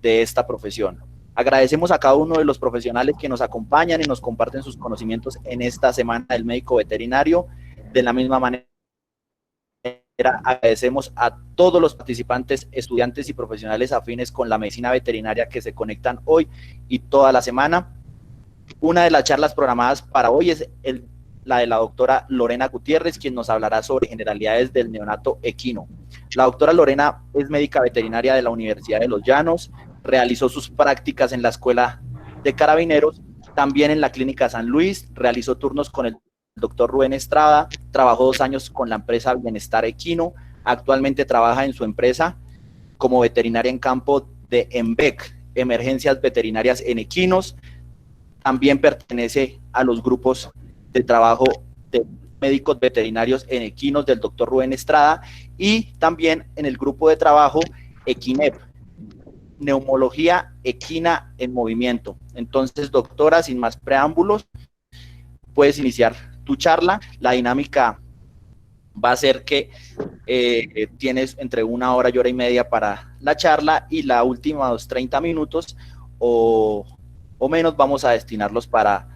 de esta profesión. Agradecemos a cada uno de los profesionales que nos acompañan y nos comparten sus conocimientos en esta Semana del Médico Veterinario. De la misma manera, agradecemos a todos los participantes, estudiantes y profesionales afines con la medicina veterinaria que se conectan hoy y toda la semana. Una de las charlas programadas para hoy es la de la doctora Lorena Gutiérrez, quien nos hablará sobre generalidades del neonato equino. La doctora Lorena es médica veterinaria de la Universidad de Los Llanos, realizó sus prácticas en la Escuela de Carabineros, también en la Clínica San Luis, realizó turnos con el doctor Rubén Estrada, trabajó 2 años con la empresa Bienestar Equino, actualmente trabaja en su empresa como veterinaria en campo de EMVEC, Emergencias Veterinarias en Equinos. También pertenece a los grupos de trabajo de médicos veterinarios en equinos del doctor Rubén Estrada y también en el grupo de trabajo Equinep, Neumología Equina en Movimiento. Entonces, doctora, sin más preámbulos, puedes iniciar tu charla. La dinámica va a ser que tienes entre 1 hora y hora y media para la charla y la última 30 minutos o menos vamos a destinarlos para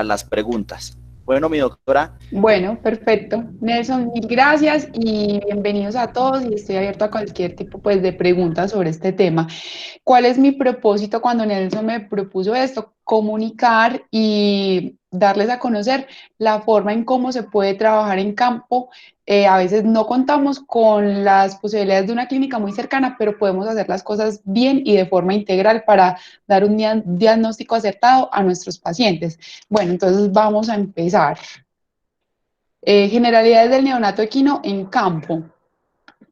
las preguntas. Bueno, mi doctora. Bueno, perfecto. Nelson, mil gracias y bienvenidos a todos y estoy abierto a cualquier tipo pues, de preguntas sobre este tema. ¿Cuál es mi propósito cuando Nelson me propuso esto? Comunicar y darles a conocer la forma en cómo se puede trabajar en campo. A veces no contamos con las posibilidades de una clínica muy cercana, pero podemos hacer las cosas bien y de forma integral para dar un diagnóstico acertado a nuestros pacientes. Bueno, entonces vamos a empezar. Generalidades del neonato equino en campo.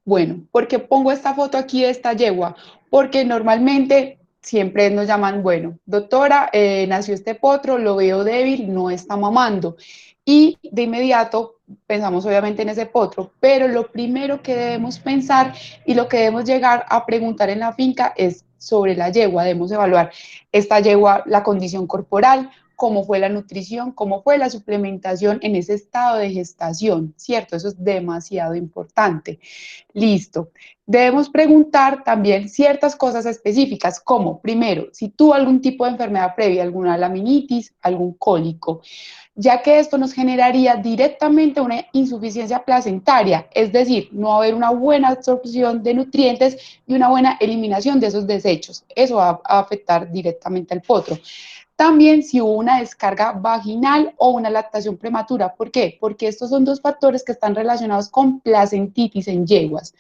Bueno, ¿por qué pongo esta foto aquí de esta yegua? Porque normalmente siempre nos llaman, bueno, doctora, nació este potro, lo veo débil, no está mamando. Y de inmediato pensamos obviamente en ese potro, pero lo primero que debemos pensar y lo que debemos llegar a preguntar en la finca es sobre la yegua. Debemos evaluar esta yegua, la condición corporal, cómo fue la nutrición, cómo fue la suplementación en ese estado de gestación, ¿cierto? Eso es demasiado importante. Listo. Debemos preguntar también ciertas cosas específicas, como, primero, si tuvo algún tipo de enfermedad previa, alguna laminitis, algún cólico, ya que esto nos generaría directamente una insuficiencia placentaria, es decir, no va a haber una buena absorción de nutrientes y una buena eliminación de esos desechos. Eso va a afectar directamente al potro. También si hubo una descarga vaginal o una lactación prematura. ¿Por qué? Porque estos son dos factores que están relacionados con placentitis en yeguas.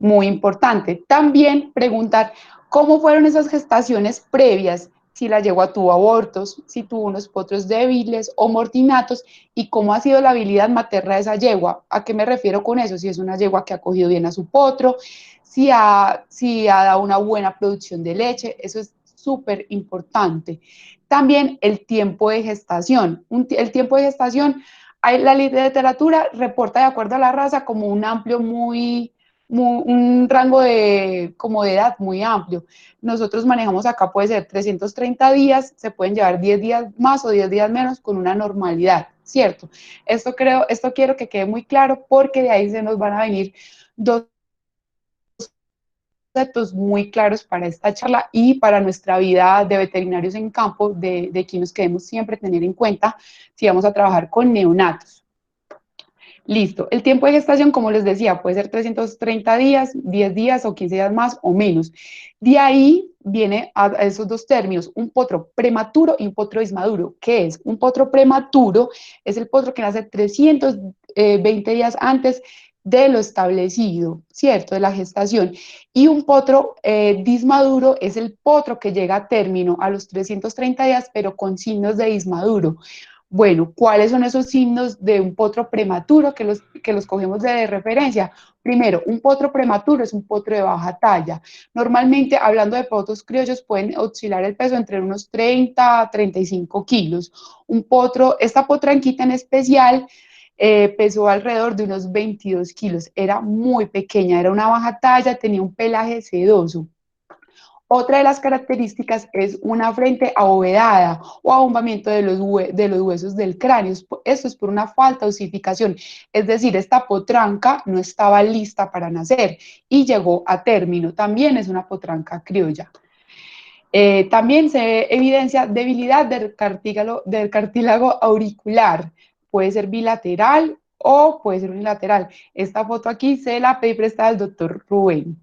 Muy importante. También preguntar cómo fueron esas gestaciones previas, si la yegua tuvo abortos, si tuvo unos potros débiles o mortinatos y cómo ha sido la habilidad materna de esa yegua. ¿A qué me refiero con eso? Si es una yegua que ha cogido bien a su potro, si ha dado una buena producción de leche, eso es súper importante. También el tiempo de gestación. El tiempo de gestación, la literatura reporta de acuerdo a la raza como un amplio un rango como de edad muy amplio. Nosotros manejamos acá, puede ser 330 días, se pueden llevar 10 días más o 10 días menos con una normalidad, ¿cierto? Esto quiero que quede muy claro porque de ahí se nos van a venir dos conceptos muy claros para esta charla y para nuestra vida de veterinarios en campo, de equinos que debemos siempre tener en cuenta si vamos a trabajar con neonatos. Listo. El tiempo de gestación, como les decía, puede ser 330 días, 10 días o 15 días más o menos. De ahí viene a esos dos términos, un potro prematuro y un potro inmaduro. ¿Qué es? Un potro prematuro es el potro que nace 320 días antes de lo establecido, ¿cierto? De la gestación. Y un potro dismaduro es el potro que llega a término a los 330 días, pero con signos de dismaduro. Bueno, ¿cuáles son esos signos de un potro prematuro que los cogemos de referencia? Primero, un potro prematuro es un potro de baja talla. Normalmente, hablando de potros criollos, pueden oscilar el peso entre unos 30 a 35 kilos. Esta potranquita en especial, pesó alrededor de unos 22 kilos. Era muy pequeña, era una baja talla, tenía un pelaje sedoso. Otra de las características es una frente abovedada o abombamiento de los huesos del cráneo. Esto es por una falta de osificación, es decir, esta potranca no estaba lista para nacer y llegó a término. También es una potranca criolla. También se evidencia debilidad del cartílago auricular. Puede ser bilateral o puede ser unilateral. Esta foto aquí se la pedí prestada al doctor Rubén.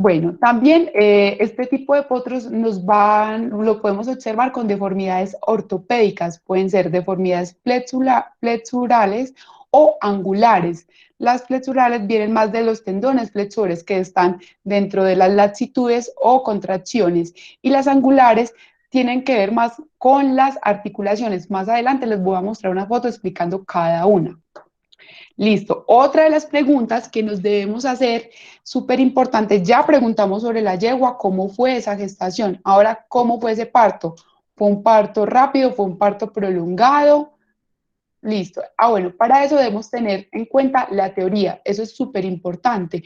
Bueno, también este tipo de potros lo podemos observar con deformidades ortopédicas, pueden ser deformidades flexurales o angulares. Las flexurales vienen más de los tendones flexores que están dentro de las laxitudes o contracciones y las angulares tienen que ver más con las articulaciones. Más adelante les voy a mostrar una foto explicando cada una. Listo. Otra de las preguntas que nos debemos hacer, súper importante, ya preguntamos sobre la yegua, cómo fue esa gestación. Ahora, ¿cómo fue ese parto? ¿Fue un parto rápido? ¿Fue un parto prolongado? Listo. Bueno, para eso debemos tener en cuenta la teoría. Eso es súper importante.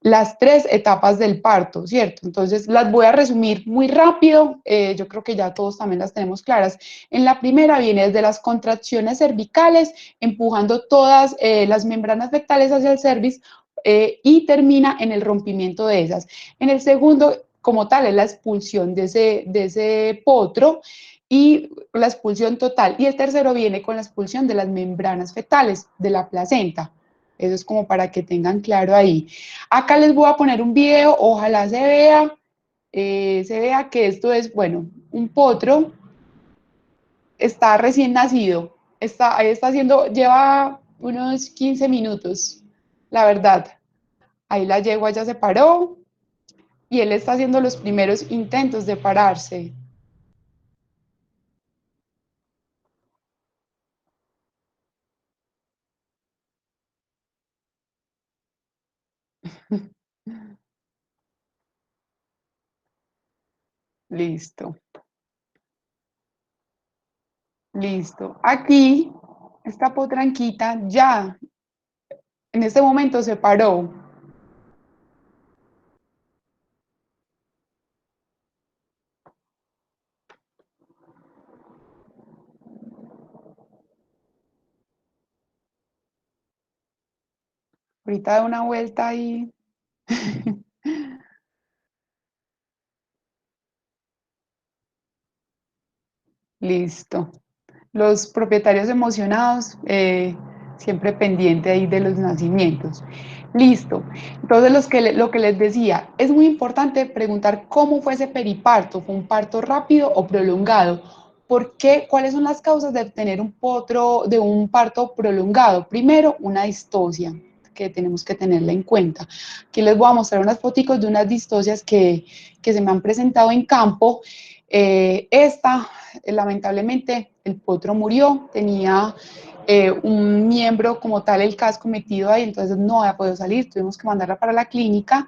Las tres etapas del parto, ¿cierto? Entonces, las voy a resumir muy rápido. Yo creo que ya todos también las tenemos claras. En la primera viene desde las contracciones cervicales, empujando todas las membranas fectales hacia el cervix y termina en el rompimiento de esas. En el segundo, como tal, es la expulsión de ese potro y la expulsión total. Y el tercero viene con la expulsión de las membranas fetales, de la placenta. Eso es como para que tengan claro ahí. Acá les voy a poner un video, ojalá se vea que esto es, bueno, un potro, está recién nacido, está haciendo, lleva unos 15 minutos, la verdad. Ahí la yegua ya se paró y él está haciendo los primeros intentos de pararse. Listo, listo. Aquí, esta potranquita ya en este momento se paró. Ahorita da una vuelta ahí. Listo. Los propietarios emocionados, siempre pendiente ahí de los nacimientos. Listo. Entonces, lo que les decía, es muy importante preguntar cómo fue ese periparto, ¿fue un parto rápido o prolongado? ¿Por qué? ¿Cuáles son las causas de tener de un parto prolongado? Primero, una distosia que tenemos que tenerla en cuenta. Aquí les voy a mostrar unas fotos de unas distocias que se me han presentado en campo. Lamentablemente, el potro murió, tenía un miembro como tal, el casco metido ahí, entonces no había podido salir, tuvimos que mandarla para la clínica.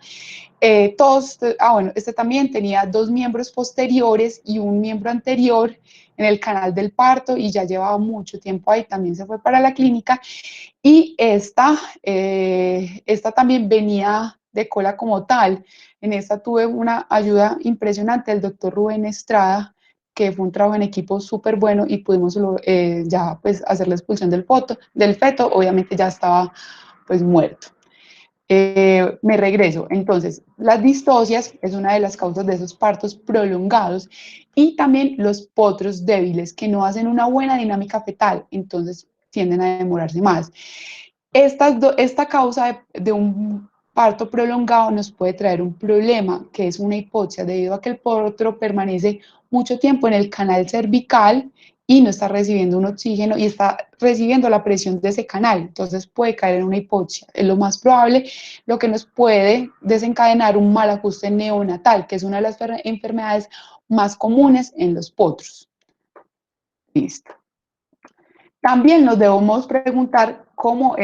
Bueno, este también tenía dos miembros posteriores y un miembro anterior en el canal del parto y ya llevaba mucho tiempo ahí, también se fue para la clínica. Y esta también venía de cola como tal. En esta tuve una ayuda impresionante del doctor Rubén Estrada, que fue un trabajo en equipo súper bueno y pudimos ya pues hacer la expulsión del feto, obviamente ya estaba pues muerto. Me regreso. Entonces, las distocias es una de las causas de esos partos prolongados y también los potros débiles que no hacen una buena dinámica fetal, entonces tienden a demorarse más. Esta causa de un parto prolongado nos puede traer un problema, que es una hipoxia, debido a que el potro permanece mucho tiempo en el canal cervical y no está recibiendo un oxígeno y está recibiendo la presión de ese canal, entonces puede caer en una hipoxia. Es lo más probable, lo que nos puede desencadenar un mal ajuste neonatal, que es una de las enfermedades más comunes en los potros. Listo. También nos debemos preguntar cómo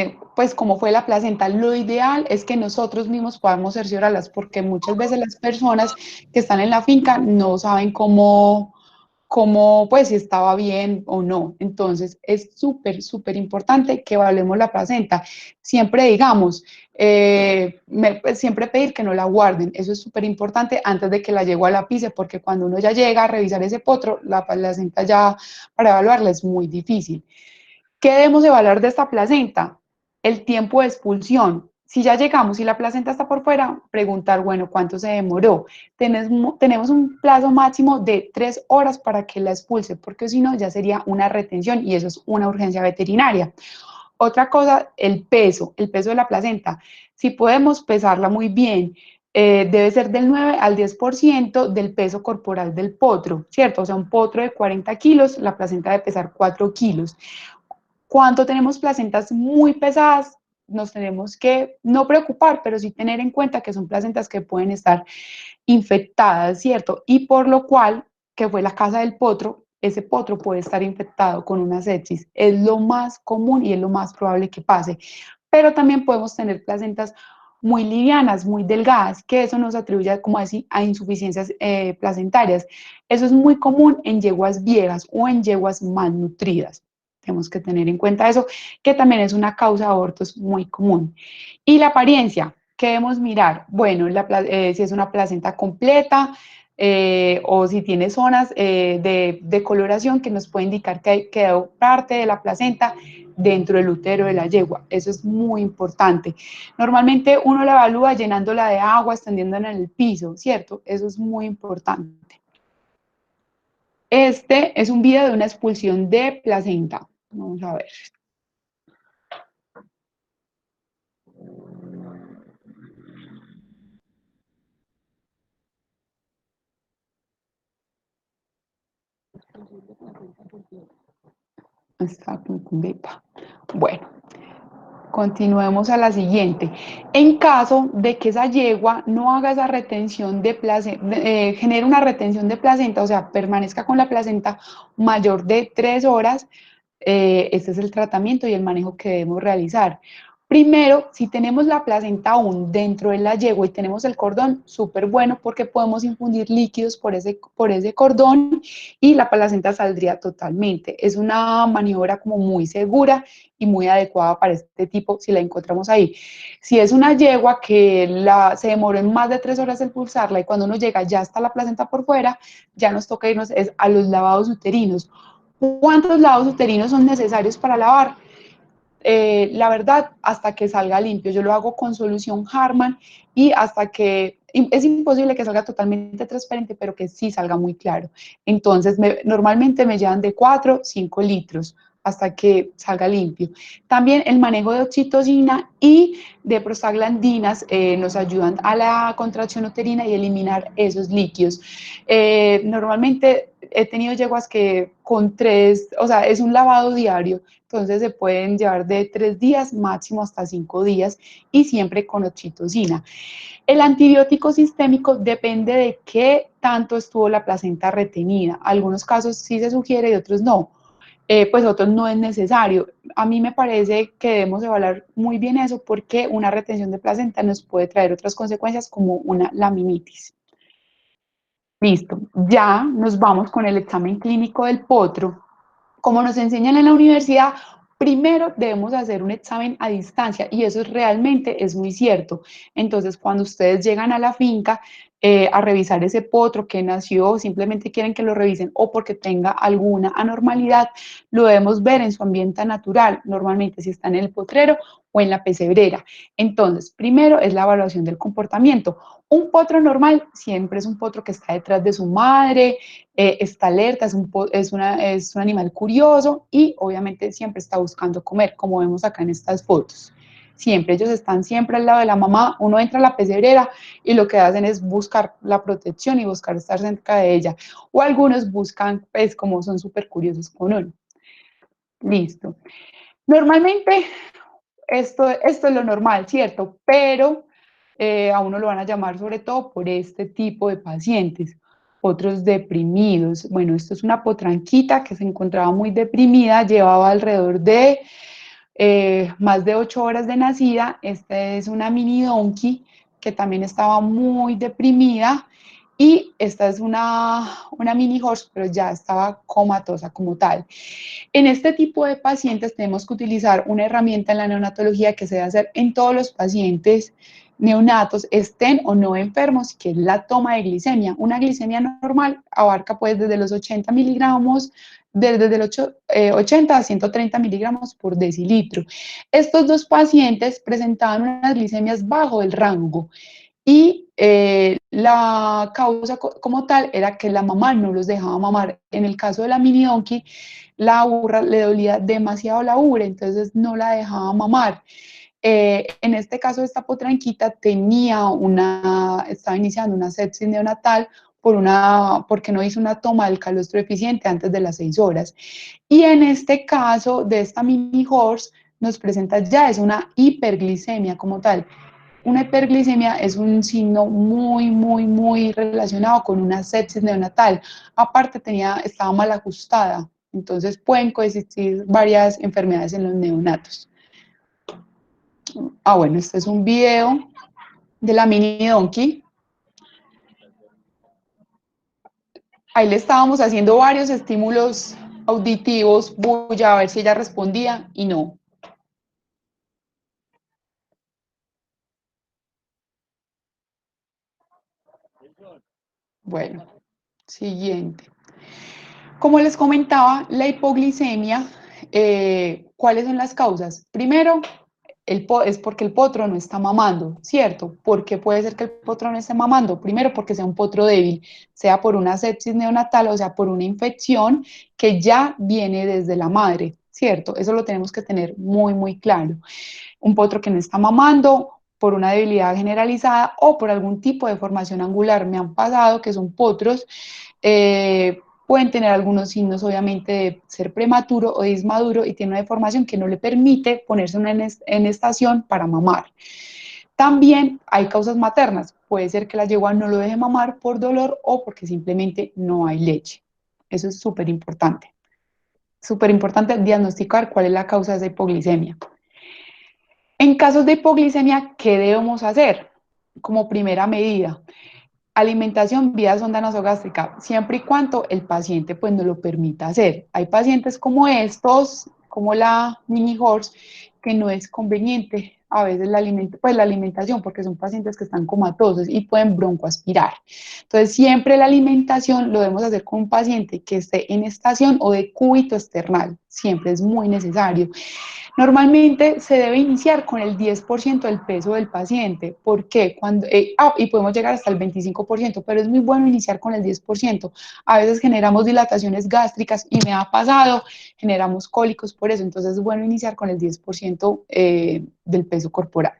fue la placenta. Lo ideal es que nosotros mismos podamos cerciorarlas, porque muchas veces las personas que están en la finca no saben cómo, pues, si estaba bien o no. Entonces, es súper, súper importante que evaluemos la placenta. Siempre digamos, pues, siempre pedir que no la guarden. Eso es súper importante antes de que la yegua la pise, porque cuando uno ya llega a revisar ese potro, la placenta ya para evaluarla es muy difícil. ¿Qué debemos evaluar de esta placenta? El tiempo de expulsión. Si ya llegamos y la placenta está por fuera, preguntar, bueno, ¿cuánto se demoró? Tenemos un plazo máximo de 3 horas para que la expulse, porque si no, ya sería una retención y eso es una urgencia veterinaria. Otra cosa, el peso de la placenta. Si podemos pesarla muy bien, debe ser del 9 al 10% del peso corporal del potro, ¿cierto? O sea, un potro de 40 kilos, la placenta debe pesar 4 kilos. Cuando tenemos placentas muy pesadas, nos tenemos que no preocupar, pero sí tener en cuenta que son placentas que pueden estar infectadas, ¿cierto? Y por lo cual, que fue la casa del potro, ese potro puede estar infectado con una sepsis. Es lo más común y es lo más probable que pase. Pero también podemos tener placentas muy livianas, muy delgadas, que eso nos atribuye como así a insuficiencias placentarias. Eso es muy común en yeguas viejas o en yeguas malnutridas. Tenemos que tener en cuenta eso, que también es una causa de abortos muy común. Y la apariencia, ¿qué debemos mirar? Bueno, si es una placenta completa o si tiene zonas de coloración que nos puede indicar que quedó parte de la placenta dentro del útero de la yegua. Eso es muy importante. Normalmente uno la evalúa llenándola de agua, extendiéndola en el piso, ¿cierto? Eso es muy importante. Este es un video de una expulsión de placenta. Vamos a ver. Está bueno, continuemos a la siguiente. En caso de que esa yegua no haga esa retención de placenta, genere una retención de placenta, o sea, permanezca con la placenta mayor de 3 horas, este es el tratamiento y el manejo que debemos realizar. Primero, si tenemos la placenta aún dentro de la yegua y tenemos el cordón, súper bueno porque podemos infundir líquidos por ese cordón y la placenta saldría totalmente. Es una maniobra como muy segura y muy adecuada para este tipo si la encontramos ahí. Si es una yegua que se demoró en más de 3 horas el pulsarla y cuando uno llega ya está la placenta por fuera, ya nos toca irnos a los lavados uterinos. ¿Cuántos lavados uterinos son necesarios para lavar? La verdad, hasta que salga limpio. Yo lo hago con solución Harman y hasta que es imposible que salga totalmente transparente, pero que sí salga muy claro. Entonces, normalmente me llevan de 4 a 5 litros hasta que salga limpio. También el manejo de oxitocina y de prostaglandinas nos ayudan a la contracción uterina y eliminar esos líquidos. Normalmente he tenido yeguas que con 3, o sea, es un lavado diario, entonces se pueden llevar de 3 días máximo hasta 5 días y siempre con oxitocina. El antibiótico sistémico depende de qué tanto estuvo la placenta retenida. Algunos casos sí se sugiere y otros no. Pues otros no es necesario. A mí me parece que debemos evaluar muy bien eso porque una retención de placenta nos puede traer otras consecuencias como una laminitis. Listo, ya nos vamos con el examen clínico del potro. Como nos enseñan en la universidad, primero debemos hacer un examen a distancia y eso realmente es muy cierto. Entonces, cuando ustedes llegan a la finca a revisar ese potro que nació, simplemente quieren que lo revisen o porque tenga alguna anormalidad, lo debemos ver en su ambiente natural, normalmente si está en el potrero o en la pesebrera. Entonces, primero es la evaluación del comportamiento. Un potro normal siempre es un potro que está detrás de su madre, está alerta, es un animal curioso y obviamente siempre está buscando comer, como vemos acá en estas fotos. Siempre, ellos están siempre al lado de la mamá, uno entra a la pesebrera y lo que hacen es buscar la protección y buscar estar cerca de ella. O algunos buscan, pues como son súper curiosos con uno. Listo. Normalmente esto es lo normal, ¿cierto? Pero a uno lo van a llamar sobre todo por este tipo de pacientes, otros deprimidos. Bueno, esto es una potranquita que se encontraba muy deprimida, llevaba alrededor de más de 8 horas de nacida. Esta es una mini donkey que también estaba muy deprimida y esta es una mini horse, pero ya estaba comatosa como tal. En este tipo de pacientes tenemos que utilizar una herramienta en la neonatología que se debe hacer en todos los pacientes neonatos, estén o no enfermos, que es la toma de glicemia. Una glicemia normal abarca pues desde los 80 miligramos, desde los 80 a 130 miligramos por decilitro. Estos dos pacientes presentaban unas glicemias bajo el rango y la causa como tal era que la mamá no los dejaba mamar. En el caso de la mini donkey, la burra le dolía demasiado la ubre, entonces no la dejaba mamar. En este caso, esta potranquita estaba iniciando una sepsis neonatal porque no hizo una toma del calostro eficiente antes de las 6 horas. Y en este caso de esta mini horse, nos presenta ya es una hiperglicemia como tal. Una hiperglicemia es un signo muy, muy, muy relacionado con una sepsis neonatal. Aparte, estaba mal ajustada. Entonces, pueden coexistir varias enfermedades en los neonatos. Bueno, este es un video de la mini donkey. Ahí le estábamos haciendo varios estímulos auditivos, bulla, a ver si ella respondía y no. Bueno, siguiente. Como les comentaba, la hipoglicemia, ¿cuáles son las causas? Primero, es porque el potro no está mamando, ¿cierto? ¿Por qué puede ser que el potro no esté mamando? Primero, porque sea un potro débil, sea por una sepsis neonatal o sea por una infección que ya viene desde la madre, ¿cierto? Eso lo tenemos que tener muy, muy claro. Un potro que no está mamando por una debilidad generalizada o por algún tipo de formación angular. Me han pasado que son potros, pueden tener algunos signos obviamente de ser prematuro o dismaduro y tiene una deformación que no le permite ponerse en estación para mamar. También hay causas maternas, puede ser que la yegua no lo deje mamar por dolor o porque simplemente no hay leche. Eso es súper importante diagnosticar cuál es la causa de esa hipoglicemia. En casos de hipoglicemia, ¿qué debemos hacer? Como primera medida, alimentación vía sonda nasogástrica, siempre y cuando el paciente pues no lo permita hacer. Hay pacientes como estos, como la mini horse, que no es conveniente a veces la alimentación, porque son pacientes que están comatosos y pueden broncoaspirar. Entonces, siempre la alimentación lo debemos hacer con un paciente que esté en estación o de cúbito external, siempre es muy necesario. Normalmente se debe iniciar con el 10% del peso del paciente. ¿Por qué? Y podemos llegar hasta el 25%, pero es muy bueno iniciar con el 10%. A veces generamos dilataciones gástricas y me ha pasado, generamos cólicos por eso. Entonces es bueno iniciar con el 10% del peso corporal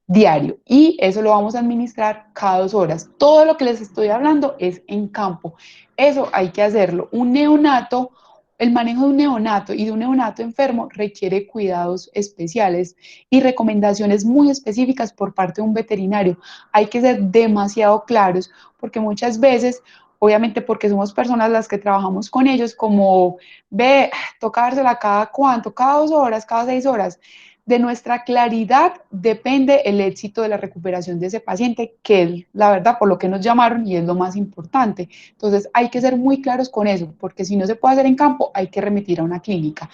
diario y eso lo vamos a administrar cada 2 horas. Todo lo que les estoy hablando es en campo. Eso hay que hacerlo. Un neonato, el manejo de un neonato y de un neonato enfermo requiere cuidados especiales y recomendaciones muy específicas por parte de un veterinario. Hay que ser demasiado claros porque muchas veces, obviamente porque somos personas las que trabajamos con ellos, como ve, toca dársela cada cuánto, cada 2 horas, cada 6 horas. De nuestra claridad depende el éxito de la recuperación de ese paciente, que es la verdad por lo que nos llamaron y es lo más importante. Entonces hay que ser muy claros con eso, porque si no se puede hacer en campo, hay que remitir a una clínica.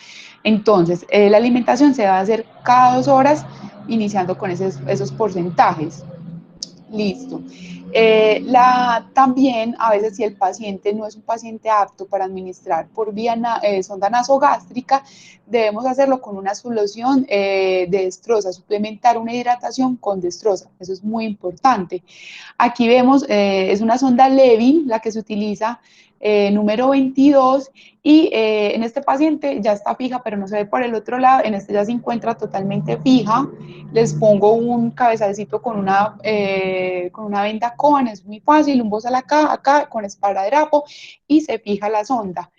Entonces, la alimentación se va a hacer cada 2 horas, iniciando con esos porcentajes. Listo. También, a veces, si el paciente no es un paciente apto para administrar por vía sonda nasogástrica, debemos hacerlo con una solución de destroza, suplementar una hidratación con destroza. Eso es muy importante. Aquí vemos, es una sonda Levin la que se utiliza, número 22, y en este paciente ya está fija, pero no se ve por el otro lado, en este ya se encuentra totalmente fija. Les pongo un cabezalcito con una venda Cohen, es muy fácil, un bozal acá, con esparadrapo, y se fija la sonda.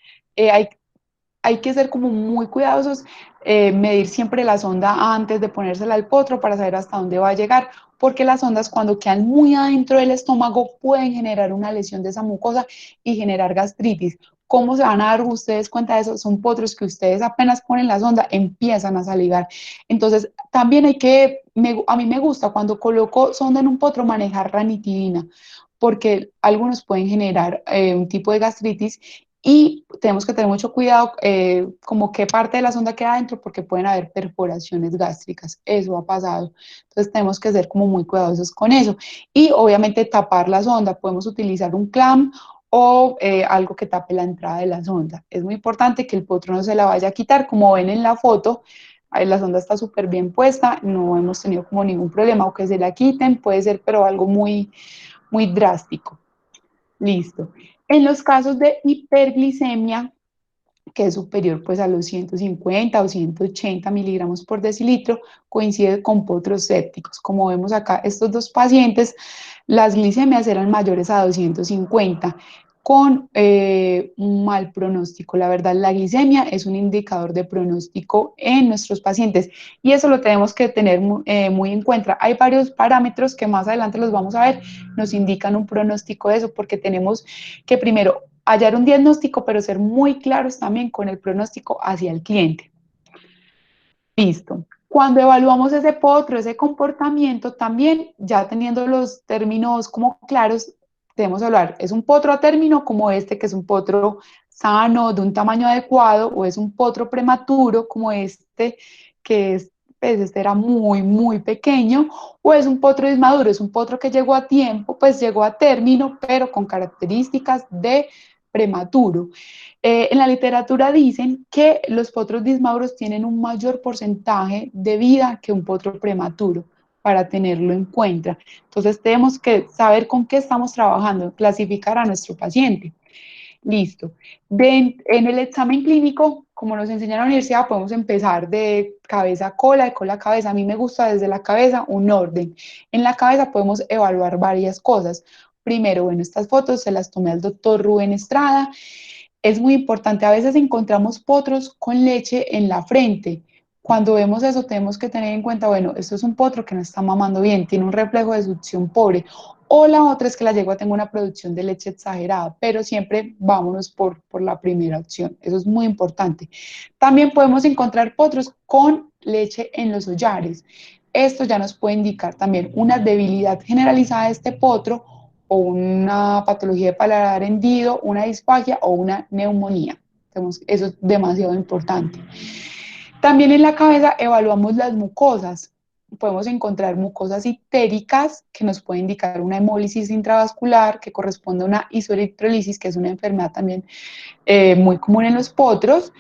Hay que ser como muy cuidadosos, medir siempre la sonda antes de ponérsela al potro para saber hasta dónde va a llegar, porque las ondas cuando quedan muy adentro del estómago pueden generar una lesión de esa mucosa y generar gastritis. ¿Cómo se van a dar ustedes cuenta de eso? Son potros que ustedes apenas ponen la sonda, empiezan a salivar. Entonces, también a mí me gusta cuando coloco sonda en un potro manejar ranitidina, porque algunos pueden generar un tipo de gastritis y tenemos que tener mucho cuidado como qué parte de la sonda queda adentro porque pueden haber perforaciones gástricas, eso ha pasado, entonces tenemos que ser como muy cuidadosos con eso y obviamente tapar la sonda, podemos utilizar un clamp o algo que tape la entrada de la sonda. Es muy importante que el potro no se la vaya a quitar, como ven en la foto, ahí la sonda está súper bien puesta, no hemos tenido como ningún problema, o que se la quiten, puede ser, pero algo muy, muy drástico. Listo. En los casos de hiperglicemia, que es superior pues a los 150 o 180 miligramos por decilitro, coincide con potros sépticos. Como vemos acá, estos dos pacientes, las glicemias eran mayores a 250 con un mal pronóstico. La verdad, la glicemia es un indicador de pronóstico en nuestros pacientes y eso lo tenemos que tener muy en cuenta. Hay varios parámetros que más adelante los vamos a ver, nos indican un pronóstico de eso porque tenemos que primero hallar un diagnóstico, pero ser muy claros también con el pronóstico hacia el cliente. Listo. Cuando evaluamos ese potro, ese comportamiento, también ya teniendo los términos como claros, debemos hablar, ¿es un potro a término como este, que es un potro sano, de un tamaño adecuado, o es un potro prematuro como este, que es, pues este era muy, muy pequeño, o es un potro inmaduro, es un potro que llegó a tiempo, pues llegó a término, pero con características de prematuro? En la literatura dicen que los potros dismauros tienen un mayor porcentaje de vida que un potro prematuro, para tenerlo en cuenta. Entonces tenemos que saber con qué estamos trabajando, clasificar a nuestro paciente. Listo. En el examen clínico, como nos enseña en la universidad, podemos empezar de cabeza a cola, de cola a cabeza. A mí me gusta desde la cabeza un orden. En la cabeza podemos evaluar varias cosas. Primero, bueno, estas fotos se las tomé al doctor Rubén Estrada. Es muy importante, a veces encontramos potros con leche en la frente. Cuando vemos eso, tenemos que tener en cuenta, bueno, esto es un potro que no está mamando bien, tiene un reflejo de succión pobre. O la otra es que la yegua tenga una producción de leche exagerada, pero siempre vámonos por la primera opción. Eso es muy importante. También podemos encontrar potros con leche en los hollares. Esto ya nos puede indicar también una debilidad generalizada de este potro o una patología de paladar hendido, una disfagia o una neumonía. Eso es demasiado importante. También en la cabeza evaluamos las mucosas. Podemos encontrar mucosas ictéricas que nos puede indicar una hemólisis intravascular que corresponde a una isoelectrolisis, que es una enfermedad también muy común en los potros.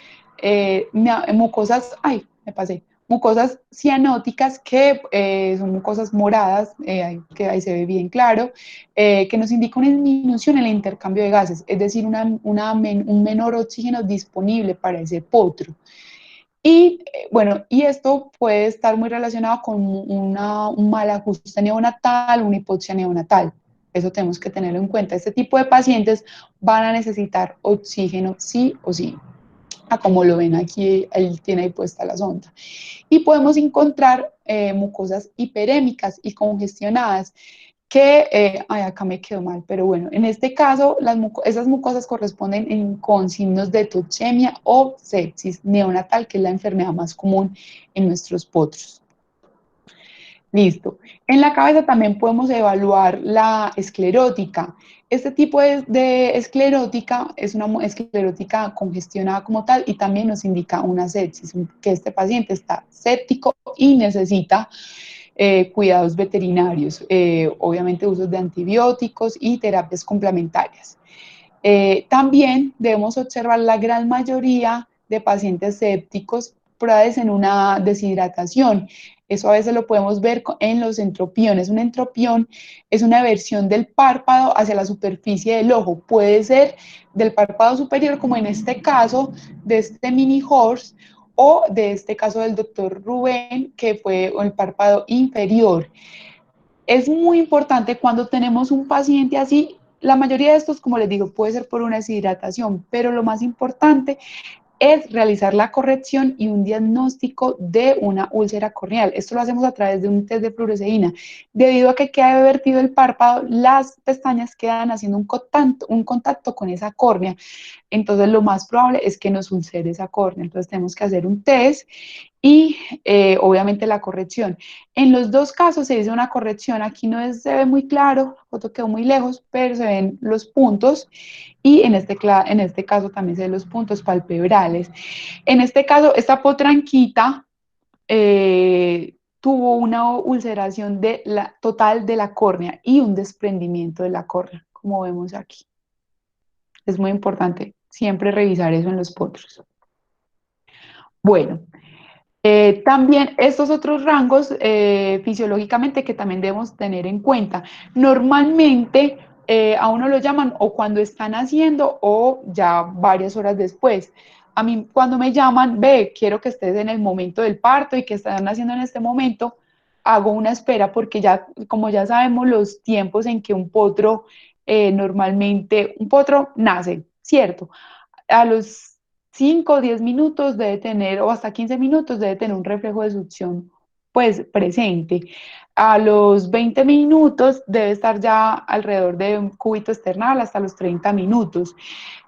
Mucosas, ay, me pasé, mucosas cianóticas que son mucosas moradas, que ahí se ve bien claro, que nos indica una disminución en el intercambio de gases, es decir, un menor oxígeno disponible para ese potro. Y bueno, y esto puede estar muy relacionado con un mal ajuste neonatal, una hipoxia neonatal. Eso tenemos que tenerlo en cuenta. Este tipo de pacientes van a necesitar oxígeno sí o sí. Como lo ven aquí, él tiene ahí puesta la sonda. Y podemos encontrar mucosas hiperémicas y congestionadas que, ay, acá me quedó mal, pero bueno, en este caso, esas mucosas corresponden con signos de toxemia o sepsis neonatal, que es la enfermedad más común en nuestros potros. Listo. En la cabeza también podemos evaluar la esclerótica. Este tipo de esclerótica es una esclerótica congestionada como tal y también nos indica una sepsis, que este paciente está séptico y necesita cuidados veterinarios, obviamente usos de antibióticos y terapias complementarias. También debemos observar la gran mayoría de pacientes sépticos padecen una deshidratación. Eso a veces lo podemos ver en los entropiones. Un entropión es una versión del párpado hacia la superficie del ojo. Puede ser del párpado superior, como en este caso de este mini horse, o de este caso del doctor Rubén, que fue el párpado inferior. Es muy importante cuando tenemos un paciente así. La mayoría de estos, como les digo, puede ser por una deshidratación, pero lo más importante es realizar la corrección y un diagnóstico de una úlcera corneal. Esto lo hacemos a través de un test de fluoresceína. Debido a que queda vertido el párpado, las pestañas quedan haciendo un contacto con esa córnea. Entonces, lo más probable es que nos ulcere esa córnea. Entonces, tenemos que hacer un test y obviamente la corrección. En los dos casos se dice una corrección, aquí no se ve muy claro, la foto quedó muy lejos, pero se ven los puntos y en este caso también se ven los puntos palpebrales. En este caso, esta potranquita tuvo una ulceración total de la córnea y un desprendimiento de la córnea, como vemos aquí. Es muy importante siempre revisar eso en los potros. Bueno, también estos otros rangos fisiológicamente que también debemos tener en cuenta. Normalmente a uno lo llaman o cuando están haciendo o ya varias horas después. A mí cuando me llaman, ve, quiero que estés en el momento del parto y que están haciendo en este momento, hago una espera porque ya, como ya sabemos los tiempos en que un potro, normalmente, un potro nace, ¿cierto? A los 5 o 10 minutos debe tener, o hasta 15 minutos debe tener un reflejo de succión pues presente. A los 20 minutos debe estar ya alrededor de un cúbito external hasta los 30 minutos.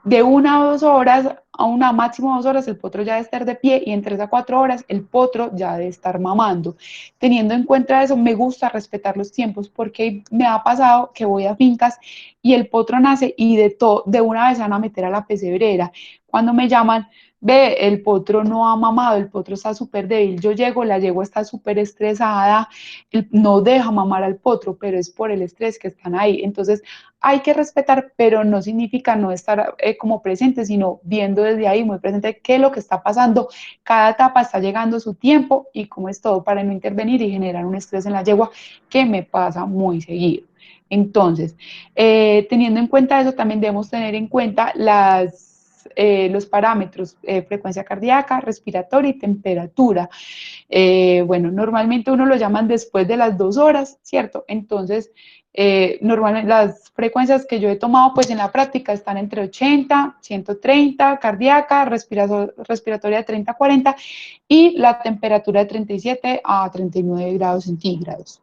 De 1 a 2 horas, a una máximo 2 horas, el potro ya debe estar de pie y en 3 a 4 horas el potro ya debe estar mamando. Teniendo en cuenta eso, me gusta respetar los tiempos porque me ha pasado que voy a fincas y el potro nace y de una vez van a meter a la pesebrera. Cuando me llaman, ve, el potro no ha mamado, el potro está súper débil. Yo llego, la yegua está súper estresada, no deja mamar al potro, pero es por el estrés que están ahí. Entonces, hay que respetar, pero no significa no estar como presente, sino viendo desde ahí muy presente qué es lo que está pasando. Cada etapa está llegando a su tiempo y cómo es todo para no intervenir y generar un estrés en la yegua que me pasa muy seguido. Entonces, teniendo en cuenta eso, también debemos tener en cuenta los parámetros, frecuencia cardíaca, respiratoria y temperatura. Bueno, normalmente uno lo llaman después de las 2 horas, ¿cierto? Entonces, normalmente las frecuencias que yo he tomado pues en la práctica están entre 80, 130, cardíaca, respiratoria de 30 a 40 y la temperatura de 37 a 39 grados centígrados.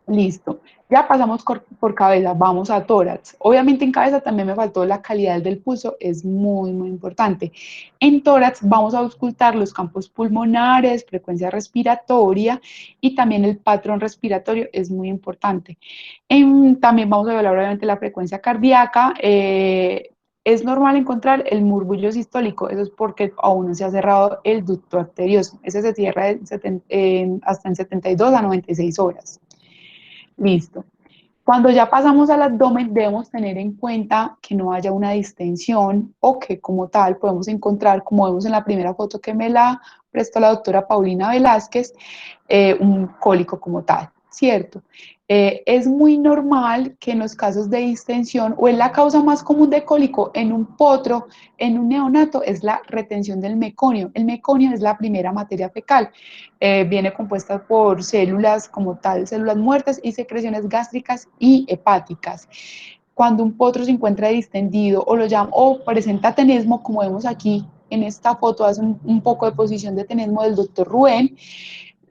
Listo. Ya pasamos por cabeza, vamos a tórax. Obviamente en cabeza también me faltó la calidad del pulso, es muy, muy importante. En tórax vamos a auscultar los campos pulmonares, frecuencia respiratoria y también el patrón respiratorio es muy importante. También vamos a evaluar obviamente la frecuencia cardíaca. Es normal encontrar el murmullo sistólico, eso es porque aún no se ha cerrado el ducto arterioso. Ese se cierra hasta en 72 a 96 horas. Listo. Cuando ya pasamos al abdomen, debemos tener en cuenta que no haya una distensión o que como tal podemos encontrar, como vemos en la primera foto que me la prestó la doctora Paulina Velázquez, un cólico como tal, ¿cierto? Es muy normal que en los casos de distensión o en la causa más común de cólico en un potro, en un neonato, es la retención del meconio. El meconio es la primera materia fecal. Viene compuesta por células como tal, células muertas y secreciones gástricas y hepáticas. Cuando un potro se encuentra distendido o lo llama, o presenta tenesmo, como vemos aquí en esta foto, hace un poco de posición de tenesmo del doctor Rubén,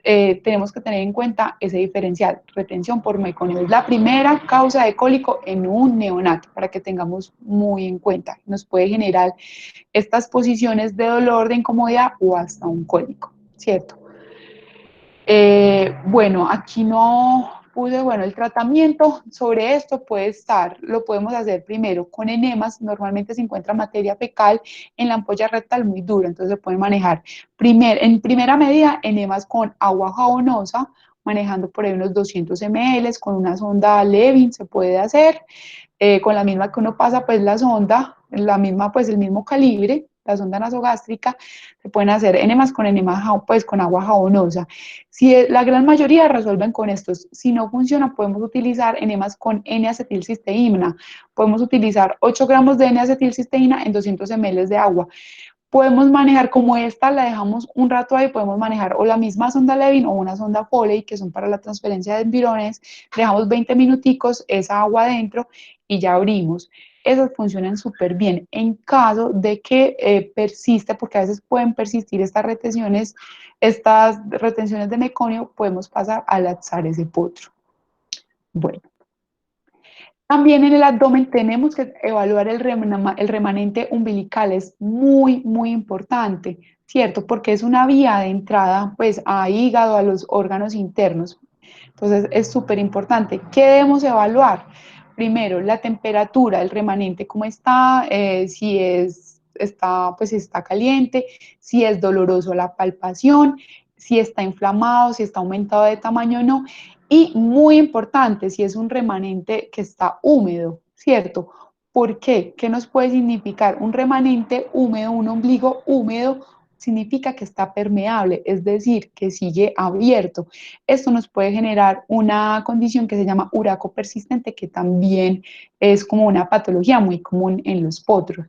tenemos que tener en cuenta ese diferencial, retención por meconio. Es la primera causa de cólico en un neonato, para que tengamos muy en cuenta. Nos puede generar estas posiciones de dolor, de incomodidad o hasta un cólico, ¿cierto? Bueno, aquí no puse, bueno, el tratamiento sobre esto puede estar, lo podemos hacer primero con enemas, normalmente se encuentra materia fecal en la ampolla rectal muy dura, entonces se puede manejar en primera medida enemas con agua jabonosa, manejando por ahí unos 200 ml, con una sonda Levin se puede hacer, con la misma que uno pasa pues la sonda, la misma pues el mismo calibre, la sonda nasogástrica, se pueden hacer enemas con enemas pues con agua jabonosa. Si la gran mayoría resuelven con estos, si no funciona podemos utilizar enemas con N-acetilcisteína, podemos utilizar 8 gramos de N-acetilcisteína en 200 ml de agua. Podemos manejar como esta, la dejamos un rato ahí, podemos manejar o la misma sonda Levin o una sonda Foley, que son para la transferencia de embriones, dejamos 20 minuticos esa agua adentro y ya abrimos. Esas funcionan súper bien. En caso de que persista, porque a veces pueden persistir estas retenciones de meconio, podemos pasar a laxar ese potro. Bueno, También en el abdomen tenemos que evaluar el remanente umbilical, es muy, muy importante, ¿cierto? Porque es una vía de entrada, pues, a hígado, a los órganos internos. Entonces, es súper importante. ¿Qué debemos evaluar? Primero, la temperatura del remanente, cómo está, si pues, si está caliente, si es doloroso la palpación, si está inflamado, si está aumentado de tamaño o no. Y muy importante, si es un remanente que está húmedo, ¿cierto? ¿Por qué? ¿Qué nos puede significar? Un remanente húmedo, un ombligo húmedo, significa que está permeable, es decir, que sigue abierto. Esto nos puede generar una condición que se llama uraco persistente, que también es como una patología muy común en los potros.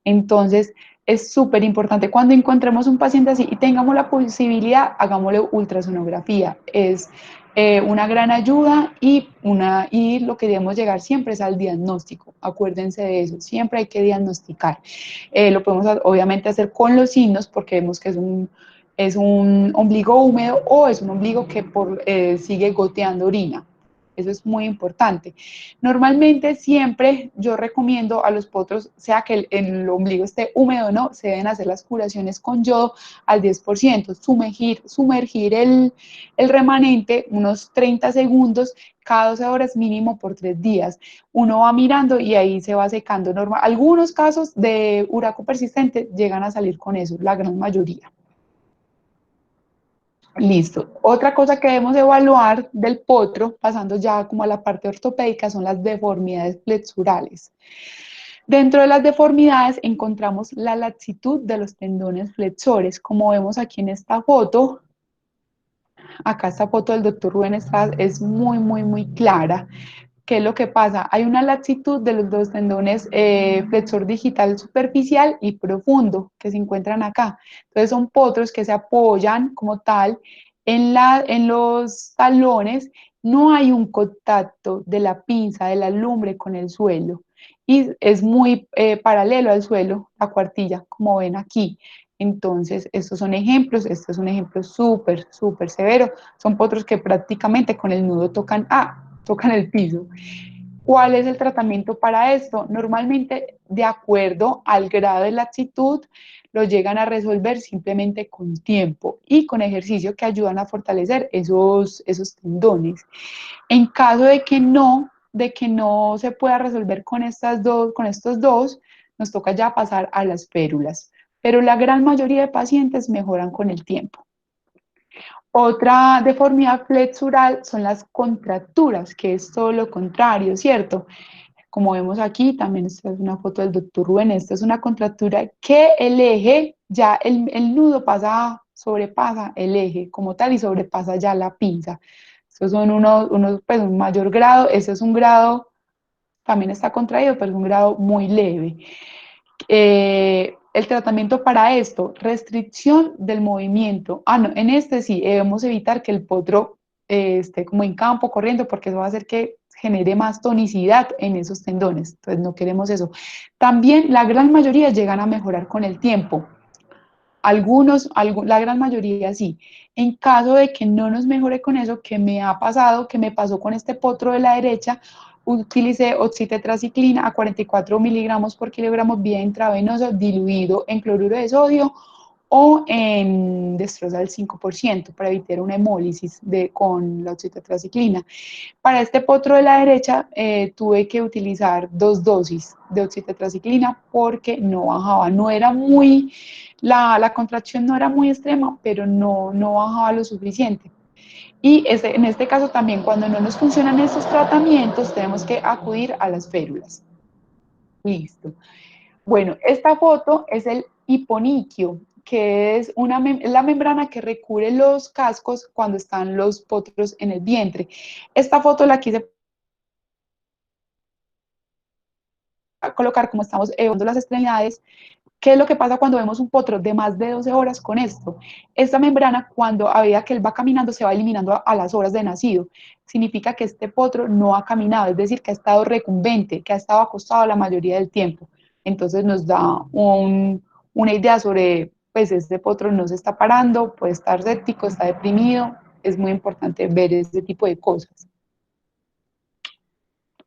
Entonces, es súper importante cuando encontremos un paciente así y tengamos la posibilidad, hagámosle ultrasonografía. Es una gran ayuda y lo que debemos llegar siempre es al diagnóstico. Acuérdense de eso, siempre hay que diagnosticar. Lo podemos obviamente hacer con los signos porque vemos que es un ombligo húmedo o es un ombligo que sigue goteando orina. Eso es muy importante. Normalmente siempre yo recomiendo a los potros, sea que el ombligo esté húmedo o no, se deben hacer las curaciones con yodo al 10%, sumergir el remanente unos 30 segundos cada 12 horas mínimo por 3 días. Uno va mirando y ahí se va secando normal. Algunos casos de uraco persistente llegan a salir con eso, la gran mayoría. Listo. Otra cosa que debemos evaluar del potro, pasando ya como a la parte ortopédica, son las deformidades flexurales. Dentro de las deformidades encontramos la laxitud de los tendones flexores. Como vemos aquí en esta foto, acá esta foto del doctor Rubén Estrada es muy, muy, muy clara. ¿Qué es lo que pasa? Hay una laxitud de los dos tendones flexor digital superficial y profundo que se encuentran acá. Entonces son potros que se apoyan como tal en los talones. No hay un contacto de la pinza, de la lumbre con el suelo y es muy paralelo al suelo, la cuartilla, como ven aquí. Entonces, estos son ejemplos, este es un ejemplo súper, súper severo. Son potros que prácticamente con el nudo tocan el piso. ¿Cuál es el tratamiento para esto? Normalmente, de acuerdo al grado de laxitud, lo llegan a resolver simplemente con tiempo y con ejercicio que ayudan a fortalecer esos tendones. En caso de que no se pueda resolver con estos dos, nos toca ya pasar a las férulas. Pero la gran mayoría de pacientes mejoran con el tiempo. Otra deformidad flexural son las contracturas, que es todo lo contrario, ¿cierto? Como vemos aquí, también esta es una foto del doctor Rubén, esta es una contractura que el eje, ya el nudo sobrepasa el eje como tal y sobrepasa ya la pinza. Estos son pues un mayor grado, ese es un grado, también está contraído, pero es un grado muy leve. El tratamiento para esto, restricción del movimiento. No, en este sí, debemos evitar que el potro esté como en campo corriendo porque eso va a hacer que genere más tonicidad en esos tendones. Entonces no queremos eso. También la gran mayoría llegan a mejorar con el tiempo. La gran mayoría sí. En caso de que no nos mejore con eso, que me ha pasado, que me pasó con este potro de la derecha, utilicé oxitetraciclina a 44 miligramos por kilogramo vía intravenosa diluido en cloruro de sodio o en destroza del 5% para evitar una hemólisis con la oxitetraciclina. Para este potro de la derecha tuve que utilizar 2 dosis de oxitetraciclina porque no bajaba, no era muy, la contracción no era muy extrema, pero no bajaba lo suficiente. Y en este caso también, cuando no nos funcionan estos tratamientos, tenemos que acudir a las férulas. Listo. Bueno, esta foto es el hiponiquio, que es la membrana que recubre los cascos cuando están los potros en el vientre. Esta foto la quise colocar como estamos viendo las extremidades. ¿Qué es lo que pasa cuando vemos un potro de más de 12 horas con esto? Esta membrana, cuando a medida que él va caminando, se va eliminando a las horas de nacido. Significa que este potro no ha caminado, es decir, que ha estado recumbente, que ha estado acostado la mayoría del tiempo. Entonces nos da una idea sobre, pues este potro no se está parando, puede estar séptico, está deprimido. Es muy importante ver ese tipo de cosas.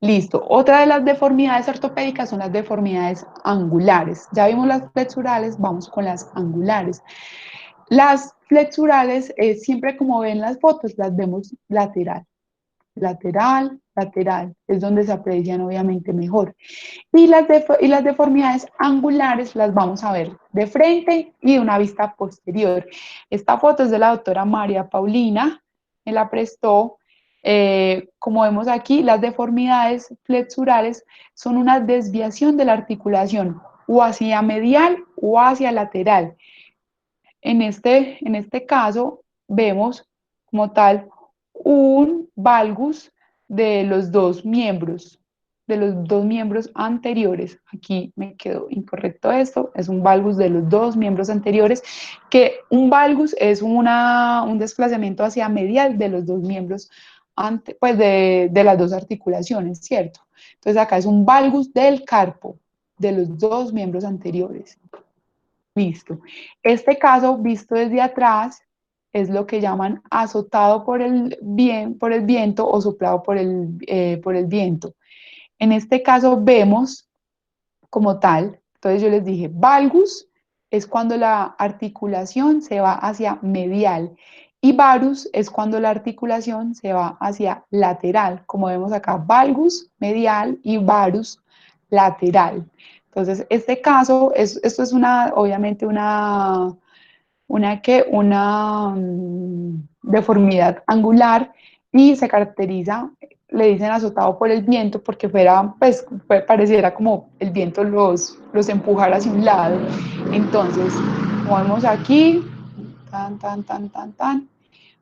Listo. Otra de las deformidades ortopédicas son las deformidades angulares. Ya vimos las flexurales, vamos con las angulares. Las flexurales, siempre como ven las fotos, las vemos lateral, lateral, lateral. Es donde se aprecian obviamente mejor. Y las deformidades angulares las vamos a ver de frente y de una vista posterior. Esta foto es de la doctora María Paulina, me la prestó. Como vemos aquí, las deformidades flexurales son una desviación de la articulación o hacia medial o hacia lateral. En este caso, vemos como tal un valgus de los dos miembros anteriores. Aquí me quedó incorrecto esto, es un valgus de los dos miembros anteriores, que un valgus es un desplazamiento hacia medial de los dos miembros, pues de las dos articulaciones, ¿cierto? Entonces acá es un valgus del carpo, de los dos miembros anteriores. Listo. Este caso, visto desde atrás, es lo que llaman azotado por el viento o soplado por el viento. En este caso vemos como tal, entonces yo les dije, valgus es cuando la articulación se va hacia medial y varus es cuando la articulación se va hacia lateral, como vemos acá, valgus medial y varus lateral. Entonces, este caso, esto es obviamente una deformidad angular y se caracteriza, le dicen azotado por el viento porque pareciera como el viento los empujara hacia un lado. Entonces, como vemos aquí, tan, tan, tan, tan, tan.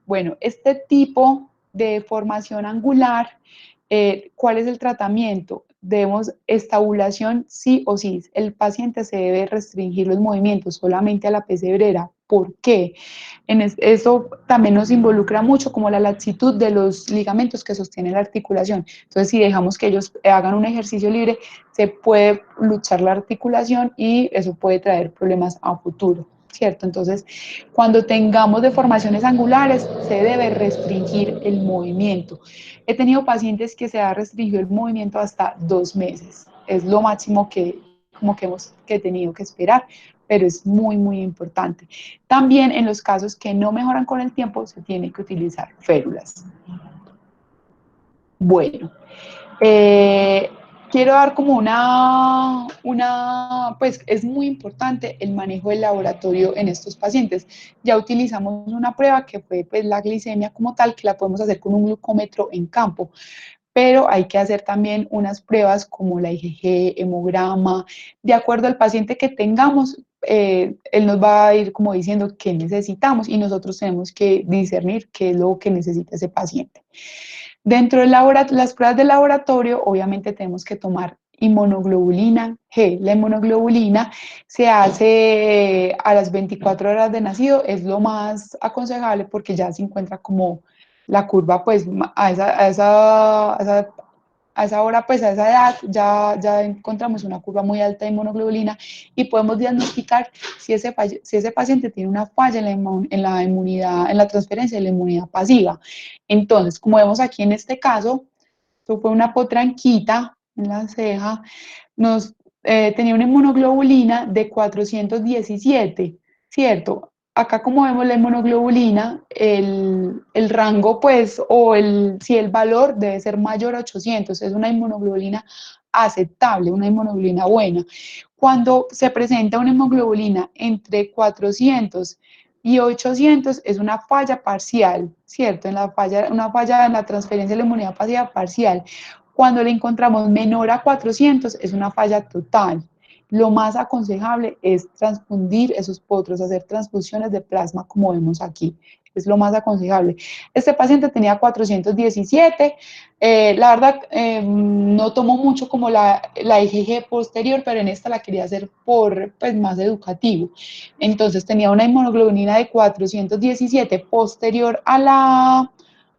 Bueno, este tipo de formación angular, ¿cuál es el tratamiento? Debemos estabulación sí o sí. El paciente se debe restringir los movimientos solamente a la pesebrera. ¿Por qué? Eso también nos involucra mucho como la laxitud de los ligamentos que sostienen la articulación. Entonces, si dejamos que ellos hagan un ejercicio libre, se puede luchar la articulación y eso puede traer problemas a futuro, ¿cierto? Entonces, cuando tengamos deformaciones angulares, se debe restringir el movimiento. He tenido pacientes que se ha restringido el movimiento hasta 2 meses. Es lo máximo que he tenido que esperar, pero es muy, muy importante. También en los casos que no mejoran con el tiempo, se tiene que utilizar férulas. Bueno, eh, quiero dar como pues es muy importante el manejo del laboratorio en estos pacientes. Ya utilizamos una prueba que fue pues, la glicemia como tal, que la podemos hacer con un glucómetro en campo, pero hay que hacer también unas pruebas como la IgG, hemograma, de acuerdo al paciente que tengamos, él nos va a ir como diciendo qué necesitamos y nosotros tenemos que discernir qué es lo que necesita ese paciente. Dentro de las pruebas de laboratorio, obviamente tenemos que tomar inmunoglobulina G. La inmunoglobulina se hace a las 24 horas de nacido, es lo más aconsejable porque ya se encuentra como la curva, pues a esa hora, pues a esa edad, ya encontramos una curva muy alta de inmunoglobulina y podemos diagnosticar si ese paciente tiene una falla en la inmunidad, en la transferencia de la inmunidad pasiva. Entonces, como vemos aquí en este caso, esto fue una potranquita en la ceja, tenía una inmunoglobulina de 417, ¿cierto? Acá como vemos la inmunoglobulina, el rango pues, si el valor debe ser mayor a 800, es una inmunoglobulina aceptable, una inmunoglobulina buena. Cuando se presenta una inmunoglobulina entre 400 y 800 es una falla parcial, ¿cierto? Una falla en la transferencia de la inmunidad pasiva parcial. Cuando le encontramos menor a 400 es una falla total. Lo más aconsejable es transfundir esos potros, hacer transfusiones de plasma como vemos aquí. Es lo más aconsejable. Este paciente tenía 417, la verdad no tomó mucho como la IgG posterior, pero en esta la quería hacer por pues, más educativo. Entonces tenía una inmunoglobulina de 417 posterior a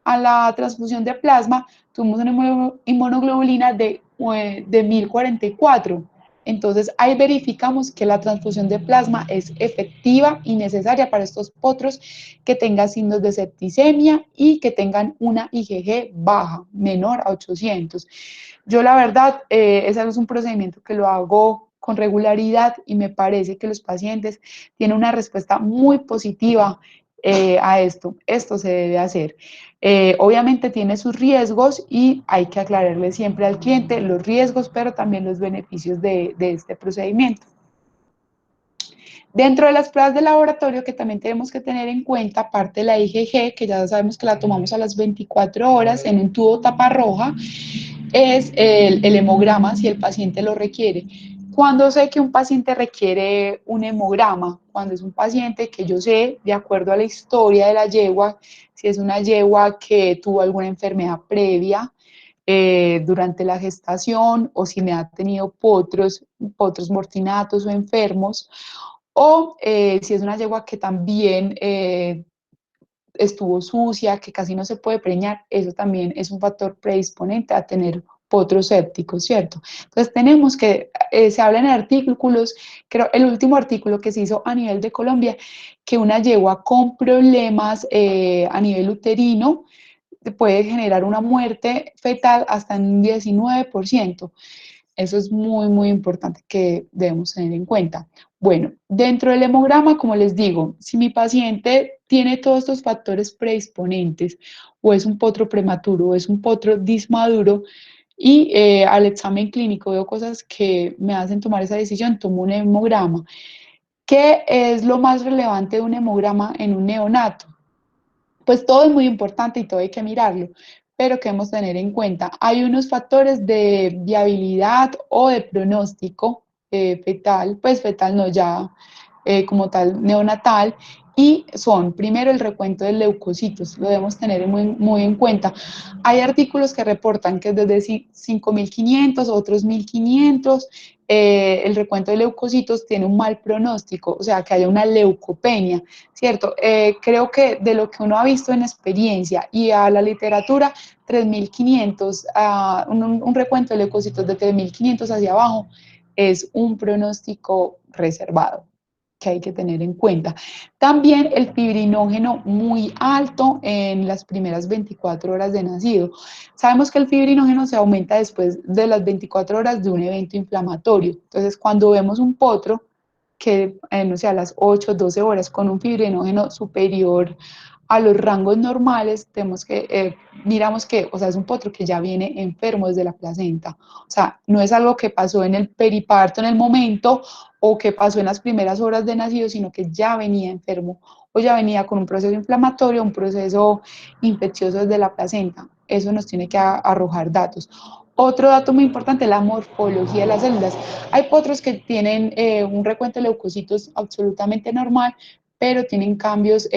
la transfusión de plasma, tuvimos una inmunoglobulina de 1044. Entonces ahí verificamos que la transfusión de plasma es efectiva y necesaria para estos potros que tengan signos de septicemia y que tengan una IgG baja, menor a 800. Yo la verdad, ese es un procedimiento que lo hago con regularidad y me parece que los pacientes tienen una respuesta muy positiva a esto. Esto se debe hacer. Obviamente tiene sus riesgos y hay que aclararle siempre al cliente los riesgos, pero también los beneficios de este procedimiento. Dentro de las pruebas de laboratorio que también tenemos que tener en cuenta, aparte de la IgG, que ya sabemos que la tomamos a las 24 horas en un tubo tapa roja, es el hemograma si el paciente lo requiere. Cuando sé que un paciente requiere un hemograma, cuando es un paciente que yo sé, de acuerdo a la historia de la yegua, si es una yegua que tuvo alguna enfermedad previa durante la gestación o si me ha tenido potros mortinatos o enfermos, o si es una yegua que también estuvo sucia, que casi no se puede preñar, eso también es un factor predisponente a tener potros sépticos, ¿cierto? Entonces tenemos que, se habla en artículos, creo el último artículo que se hizo a nivel de Colombia, que una yegua con problemas a nivel uterino puede generar una muerte fetal hasta en un 19%. Eso es muy, muy importante que debemos tener en cuenta. Bueno, dentro del hemograma, como les digo, si mi paciente tiene todos estos factores predisponentes, o es un potro prematuro, o es un potro dismaduro, y al examen clínico veo cosas que me hacen tomar esa decisión, tomo un hemograma. ¿Qué es lo más relevante de un hemograma en un neonato? Pues todo es muy importante y todo hay que mirarlo, pero que debemos tener en cuenta. Hay unos factores de viabilidad o de pronóstico fetal, pues fetal no ya como tal neonatal, y son primero el recuento de leucocitos, lo debemos tener muy, muy en cuenta. Hay artículos que reportan que desde 5.500, otros 1.500, el recuento de leucocitos tiene un mal pronóstico, o sea, que haya una leucopenia, ¿cierto? Creo que de lo que uno ha visto en experiencia y a la literatura, 3.500, un recuento de leucocitos de 3.500 hacia abajo es un pronóstico reservado que hay que tener en cuenta. También el fibrinógeno muy alto en las primeras 24 horas de nacido. Sabemos que el fibrinógeno se aumenta después de las 24 horas de un evento inflamatorio. Entonces, cuando vemos un potro que, no sé, a las 8, 12 horas con un fibrinógeno superior a los rangos normales, tenemos que, miramos que, o sea, es un potro que ya viene enfermo desde la placenta. O sea, no es algo que pasó en el periparto en el momento o que pasó en las primeras horas de nacido, sino que ya venía enfermo o ya venía con un proceso inflamatorio, un proceso infeccioso desde la placenta. Eso nos tiene que arrojar datos. Otro dato muy importante es la morfología de las células. Hay potros que tienen un recuento de leucocitos absolutamente normal, pero tienen cambios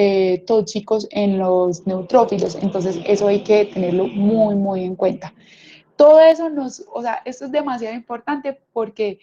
tóxicos en los neutrófilos, entonces eso hay que tenerlo muy, muy en cuenta. Todo eso o sea, esto es demasiado importante porque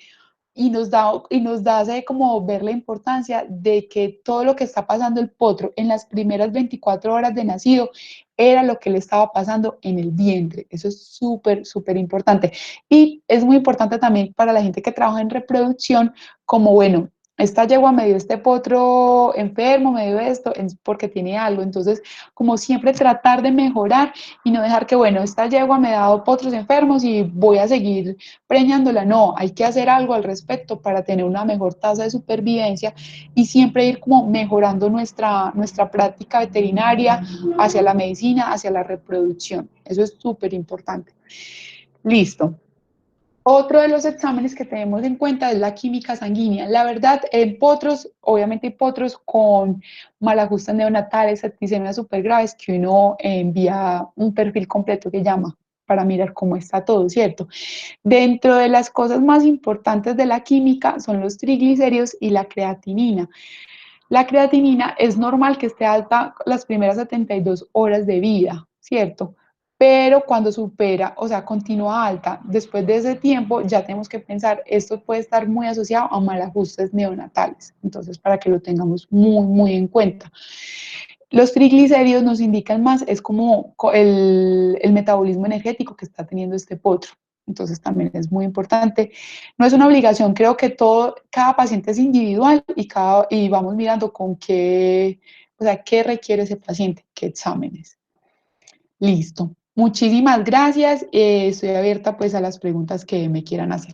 y nos da así como ver la importancia de que todo lo que está pasando el potro en las primeras 24 horas de nacido era lo que le estaba pasando en el vientre. Eso es súper, súper importante. Y es muy importante también para la gente que trabaja en reproducción, como bueno, esta yegua me dio este potro enfermo, me dio esto, es porque tiene algo. Entonces, como siempre, tratar de mejorar y no dejar que, bueno, esta yegua me ha dado potros enfermos y voy a seguir preñándola. No, hay que hacer algo al respecto para tener una mejor tasa de supervivencia y siempre ir como mejorando nuestra práctica veterinaria hacia la medicina, hacia la reproducción. Eso es súper importante. Listo. Otro de los exámenes que tenemos en cuenta es la química sanguínea. La verdad, en potros, obviamente hay potros con malajustes neonatales, septicemias súper graves, que uno envía un perfil completo que llama para mirar cómo está todo, ¿cierto? Dentro de las cosas más importantes de la química son los triglicéridos y la creatinina. La creatinina es normal que esté alta las primeras 72 horas de vida, ¿cierto? Pero cuando supera, o sea, continúa alta, después de ese tiempo ya tenemos que pensar, esto puede estar muy asociado a malajustes neonatales. Entonces, para que lo tengamos muy, muy en cuenta. Los triglicéridos nos indican más, es como el metabolismo energético que está teniendo este potro. Entonces también es muy importante. No es una obligación, creo que cada paciente es individual y vamos mirando con qué, o sea, qué requiere ese paciente, qué exámenes. Listo. Muchísimas gracias. Estoy abierta pues a las preguntas que me quieran hacer.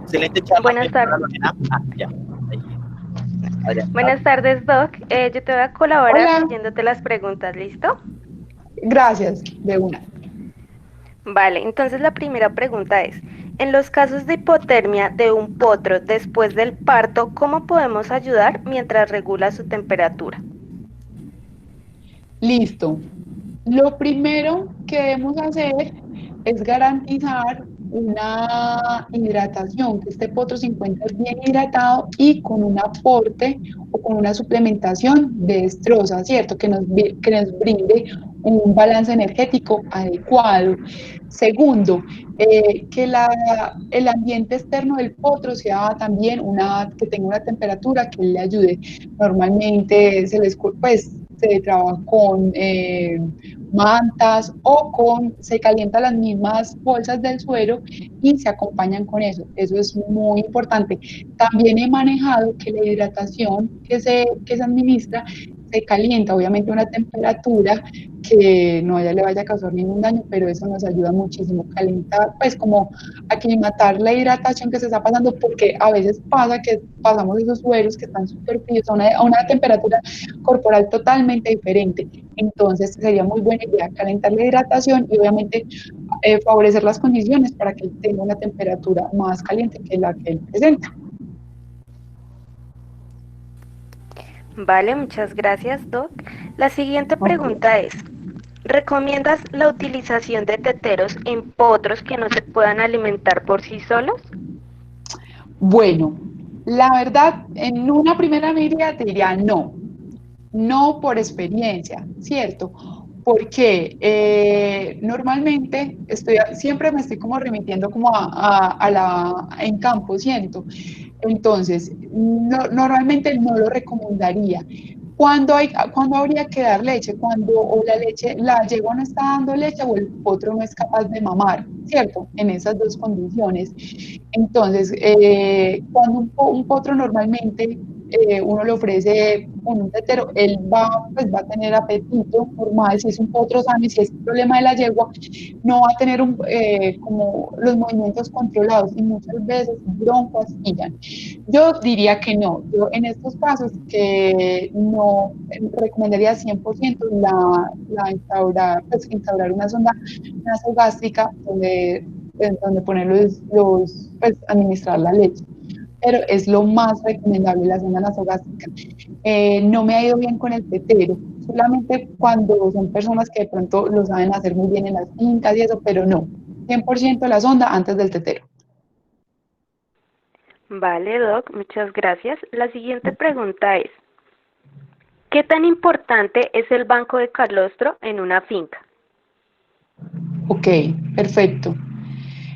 Excelente charla, Buenas doctora tardes. Lorena. Ya. Ahí. Adriana. Buenas tardes, Doc. Yo te voy a colaborar Hola, haciéndote las preguntas, ¿listo? gracias, de una. Vale, entonces la primera pregunta es, en los casos de hipotermia de un potro después del parto, ¿cómo podemos ayudar mientras regula su temperatura? Listo. Lo primero que debemos hacer es garantizar una hidratación, que este potro se encuentre bien hidratado y con un aporte o con una suplementación de destroza, ¿cierto? Que nos brinde un balance energético adecuado. Segundo, que el ambiente externo del potro sea también que tenga una temperatura que le ayude. Normalmente pues, se trabaja con mantas se calientan las mismas bolsas del suero y se acompañan con eso. Eso es muy importante. También he manejado que la hidratación que se administra se calienta, obviamente a una temperatura que no le vaya a causar ningún daño, pero eso nos ayuda muchísimo. Calentar, pues como aclimatar la hidratación que se está pasando, porque a veces pasa que pasamos esos sueros que están súper fríos a una temperatura corporal totalmente diferente. Entonces sería muy buena idea calentar la hidratación y obviamente favorecer las condiciones para que él tenga una temperatura más caliente que la que él presenta. Vale, muchas gracias, Doc. La siguiente Okay. pregunta es, ¿recomiendas la utilización de teteros en potros que no se puedan alimentar por sí solos? Bueno, la verdad, en una primera medida te diría no, no por experiencia, ¿cierto? Porque normalmente siempre me estoy como remitiendo como en campo, ¿cierto? Entonces, normalmente no lo recomendaría. ¿Cuándo habría que dar leche? Cuando o la yegua no está dando leche o el potro no es capaz de mamar, ¿cierto? En esas dos condiciones. Entonces, cuando un potro normalmente uno le ofrece un tetero, él pues va a tener apetito normal, si es un potro sano y si es un problema de la yegua, no va a tener como los movimientos controlados y muchas veces broncoaspiran. Yo diría que no, yo en estos casos que no recomendaría 100% instaurar una sonda nasogástrica donde poner pues administrar la leche, pero es lo más recomendable la sonda nasogástrica. No me ha ido bien con el tetero, solamente cuando son personas que de pronto lo saben hacer muy bien en las fincas y eso, pero no, 100% la sonda antes del tetero. Vale, Doc, muchas gracias. La siguiente pregunta es, ¿qué tan importante es el banco de calostro en una finca? Ok, perfecto.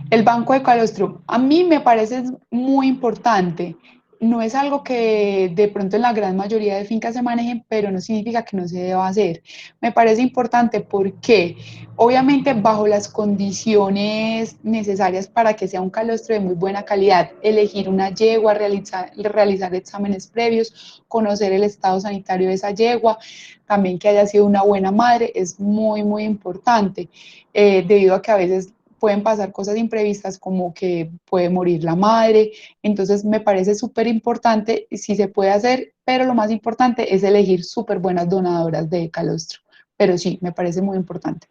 El banco de calostro, a mí me parece muy importante. No es algo que de pronto en la gran mayoría de fincas se manejen, pero no significa que no se deba hacer. Me parece importante porque, obviamente, bajo las condiciones necesarias para que sea un calostro de muy buena calidad, elegir una yegua, realizar exámenes previos, conocer el estado sanitario de esa yegua, también que haya sido una buena madre, es muy, muy importante, debido a que a veces pueden pasar cosas imprevistas como que puede morir la madre, entonces me parece súper importante, si se puede hacer, pero lo más importante es elegir súper buenas donadoras de calostro, pero sí, me parece muy importante.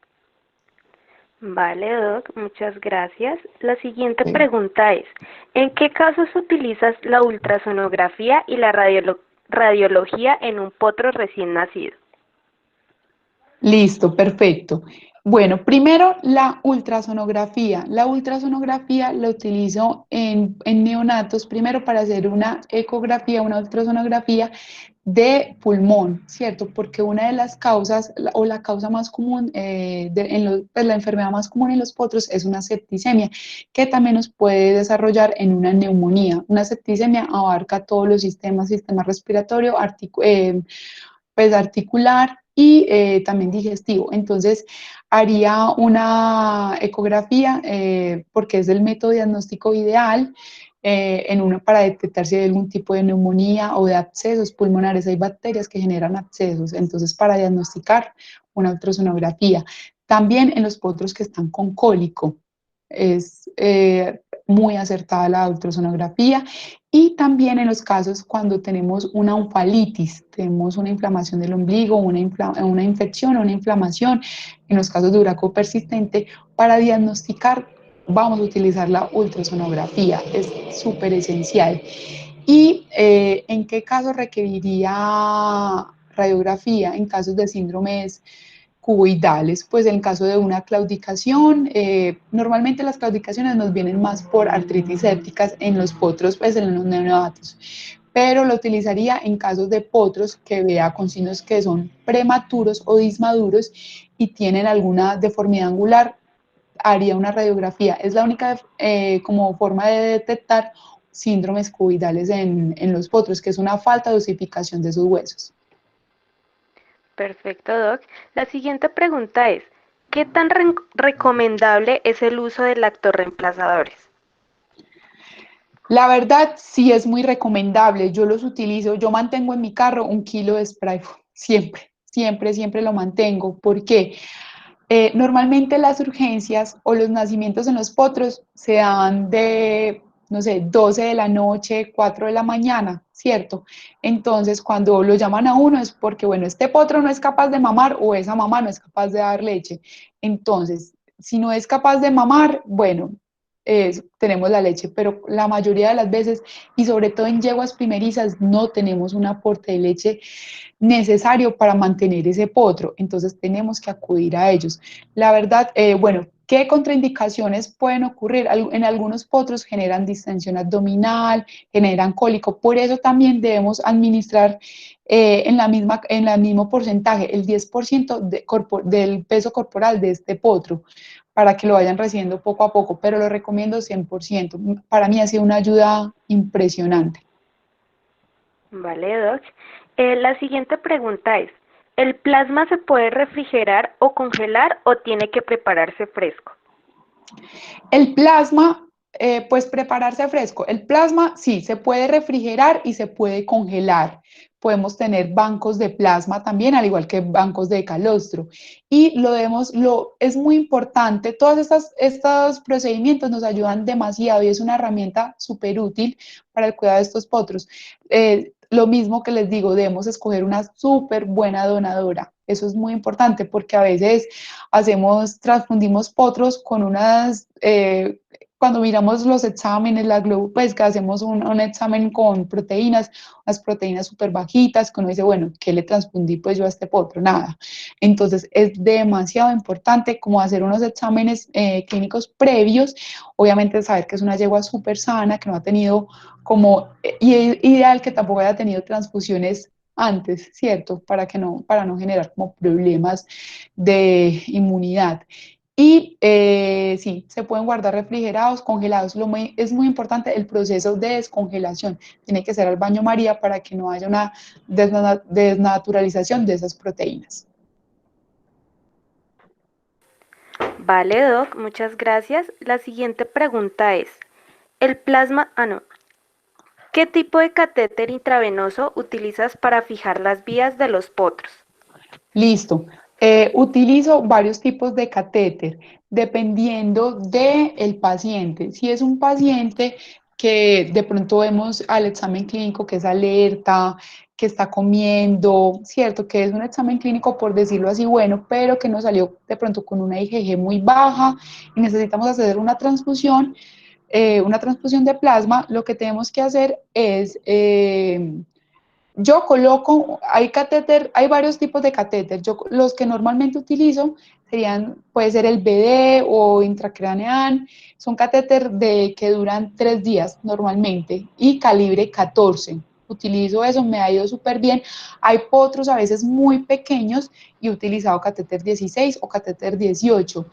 Vale, Doc, muchas gracias. La siguiente Sí. pregunta es, ¿en qué casos utilizas la ultrasonografía y la radiología en un potro recién nacido? Listo, perfecto. Bueno, primero la ultrasonografía. La ultrasonografía la utilizo en neonatos, primero para hacer una ecografía, una ultrasonografía de pulmón, ¿cierto? Porque una de las causas, o la causa más común, pues la enfermedad más común en los potros es una septicemia, que también nos puede desarrollar en una neumonía. Una septicemia abarca todos los sistemas, sistema respiratorio, pues articular y también digestivo. Entonces, haría una ecografía porque es el método diagnóstico ideal para detectar si hay algún tipo de neumonía o de abscesos pulmonares. Hay bacterias que generan abscesos, entonces para diagnosticar una ultrasonografía. También en los potros que están con cólico es muy acertada la ultrasonografía, y también en los casos cuando tenemos una ompalitis, tenemos una inflamación del ombligo, una infección o una inflamación, en los casos de uraco persistente, para diagnosticar vamos a utilizar la ultrasonografía, es súper esencial. ¿Y en qué caso requeriría radiografía? En casos de síndromes cuboidales, pues en caso de una claudicación, normalmente las claudicaciones nos vienen más por artritis sépticas en los potros, pues en los neonatos, pero lo utilizaría en casos de potros que vea con signos que son prematuros o dismaduros y tienen alguna deformidad angular, haría una radiografía. Es la única como forma de detectar síndromes cuboidales en los potros, que es una falta de osificación de sus huesos. Perfecto, Doc. La siguiente pregunta es, ¿qué tan recomendable es el uso de lactorreemplazadores? La verdad, sí es muy recomendable. Yo los utilizo, yo mantengo en mi carro 1 kilo de spray, siempre, siempre, siempre lo mantengo. ¿Por qué? Normalmente las urgencias o los nacimientos en los potros se dan de, no sé, 12 de la noche, 4 de la mañana, ¿cierto? Entonces, cuando lo llaman a uno es porque, bueno, este potro no es capaz de mamar o esa mamá no es capaz de dar leche. Entonces, si no es capaz de mamar, bueno, tenemos la leche, pero la mayoría de las veces, y sobre todo en yeguas primerizas, no tenemos un aporte de leche necesario para mantener ese potro, entonces tenemos que acudir a ellos. La verdad, bueno, ¿qué contraindicaciones pueden ocurrir? En algunos potros generan distensión abdominal, generan cólico, por eso también debemos administrar en el mismo porcentaje, el 10% del peso corporal de este potro, para que lo vayan recibiendo poco a poco, pero lo recomiendo 100%. Para mí ha sido una ayuda impresionante. Vale, Doc. La siguiente pregunta es, ¿el plasma se puede refrigerar o congelar o tiene que prepararse fresco? El plasma, pues prepararse fresco. El plasma sí, se puede refrigerar y se puede congelar. Podemos tener bancos de plasma también, al igual que bancos de calostro. Y es muy importante, estos procedimientos nos ayudan demasiado y es una herramienta súper útil para el cuidado de estos potros. Lo mismo que les digo, debemos escoger una súper buena donadora. Eso es muy importante porque a veces transfundimos potros con cuando miramos los exámenes, pues que hacemos un examen con proteínas, unas proteínas súper bajitas, que uno dice, bueno, ¿qué le transfundí pues yo a este potro? Nada. Entonces es demasiado importante como hacer unos exámenes clínicos previos, obviamente saber que es una yegua súper sana, que no ha tenido y es ideal que tampoco haya tenido transfusiones antes, ¿cierto? Para no generar como problemas de inmunidad. Y sí, se pueden guardar refrigerados, congelados. Es muy importante el proceso de descongelación. Tiene que ser al baño María para que no haya una desnaturalización de esas proteínas. Vale, Doc, muchas gracias. La siguiente pregunta es, no. ¿Qué tipo de catéter intravenoso utilizas para fijar las vías de los potros? Listo. Utilizo varios tipos de catéter dependiendo del paciente. Si es un paciente que de pronto vemos al examen clínico que es alerta, que está comiendo, cierto, que es un examen clínico por decirlo así bueno, pero que nos salió de pronto con una IgG muy baja y necesitamos hacer una transfusión de plasma, lo que tenemos que hacer es yo coloco, hay varios tipos de catéter. Los que normalmente utilizo puede ser el BD o intracraneal, son catéter que duran 3 días normalmente y calibre 14. utilizo eso, me ha ido súper bien. Hay potros a veces muy pequeños y he utilizado catéter 16 o catéter 18,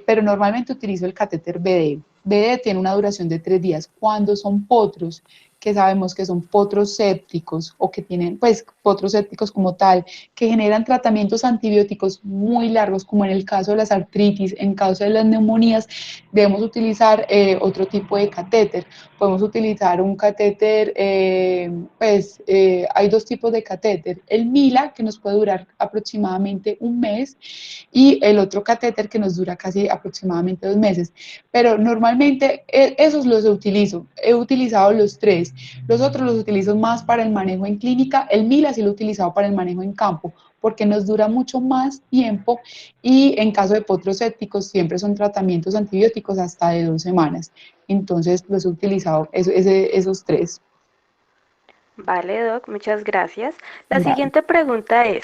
pero normalmente utilizo el catéter BD. BD tiene una duración de 3 días. Cuando son potros, que sabemos que son potros sépticos o que tienen, pues, potros sépticos como tal, que generan tratamientos antibióticos muy largos, como en el caso de las artritis, en caso de las neumonías, debemos utilizar otro tipo de catéter. Podemos utilizar un catéter, hay dos tipos de catéter, el Mila, que nos puede durar aproximadamente un mes, y el otro catéter que nos dura casi aproximadamente 2 meses. Pero normalmente esos los utilizo, he utilizado los tres. Los otros los utilizo más para el manejo en clínica, el Mila sí lo he utilizado para el manejo en campo, porque nos dura mucho más tiempo y en caso de potros sépticos siempre son tratamientos antibióticos hasta de 2 semanas. Entonces los he utilizado esos tres. Vale, Doc, muchas gracias. La Vale. siguiente pregunta es,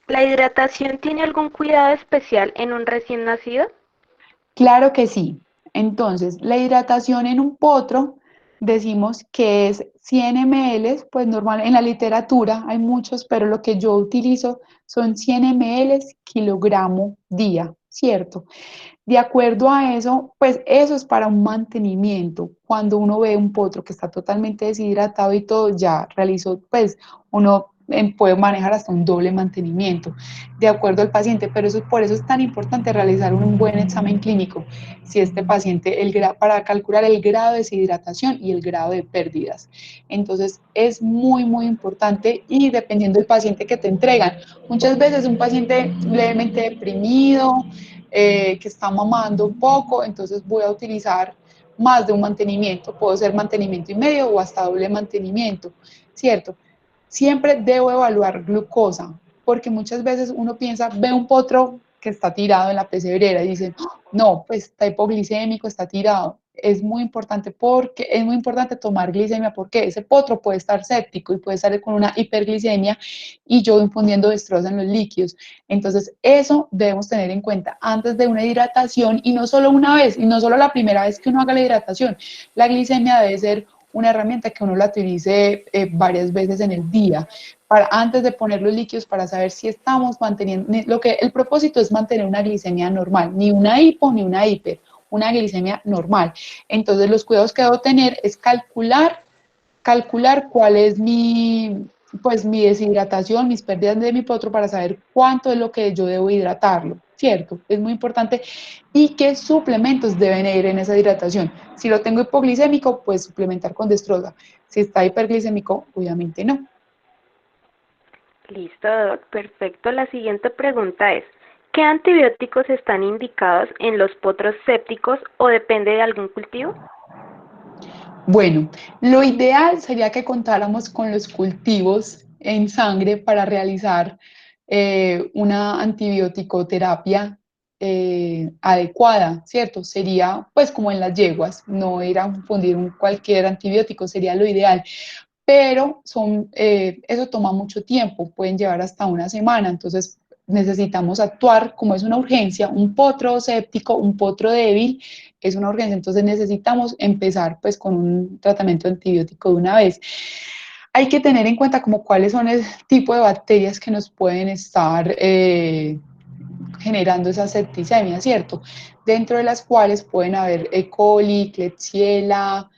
¿la hidratación tiene algún cuidado especial en un recién nacido? Claro que sí. Entonces, la hidratación en un potro decimos que es 100 ml, pues normal en la literatura hay muchos, pero lo que yo utilizo son 100 ml kilogramo día, ¿cierto? De acuerdo a eso, pues eso es para un mantenimiento. Cuando uno ve un potro que está totalmente deshidratado y todo, ya realizó, pues uno puede manejar hasta un doble mantenimiento de acuerdo al paciente, pero eso, por eso es tan importante realizar un buen examen clínico si este paciente, para calcular el grado de deshidratación y el grado de pérdidas. Entonces es muy, muy importante y dependiendo del paciente que te entregan. Muchas veces un paciente levemente deprimido, que está mamando un poco, entonces voy a utilizar más de un mantenimiento, puedo ser mantenimiento y medio o hasta doble mantenimiento, ¿cierto? Siempre debo evaluar glucosa, porque muchas veces uno piensa, ve un potro que está tirado en la pesebrera y dice, no, pues está hipoglicémico, está tirado. Es muy importante porque es muy importante tomar glicemia porque ese potro puede estar séptico y puede estar con una hiperglicemia y yo infundiendo destroza en los líquidos. Entonces, eso debemos tener en cuenta antes de una hidratación y no solo una vez, y no solo la primera vez que uno haga la hidratación. La glicemia debe ser una herramienta que uno la utilice varias veces en el día, antes de poner los líquidos para saber si estamos manteniendo, el propósito es mantener una glicemia normal, ni una hipo ni una hiper, una glicemia normal. Entonces los cuidados que debo tener es calcular cuál es mi deshidratación, mis pérdidas de mi potro para saber cuánto es lo que yo debo hidratarlo, ¿cierto? Es muy importante. Y qué suplementos deben ir en esa hidratación. Si lo tengo hipoglicémico, pues suplementar con destroza. Si está hiperglicémico, obviamente no. Listo, Doc, perfecto. La siguiente pregunta es, ¿qué antibióticos están indicados en los potros sépticos o depende de algún cultivo? Bueno, lo ideal sería que contáramos con los cultivos en sangre para realizar una antibiótico-terapia adecuada, ¿cierto? Sería pues como en las yeguas, no ir a fundir cualquier antibiótico, sería lo ideal, pero eso toma mucho tiempo, pueden llevar hasta una semana, entonces necesitamos actuar como es una urgencia, un potro séptico, un potro débil, es una urgencia, entonces necesitamos empezar pues con un tratamiento antibiótico de una vez. Hay que tener en cuenta como cuáles son el tipo de bacterias que nos pueden estar generando esa septicemia, ¿cierto? Dentro de las cuales pueden haber E. coli, Klebsiella,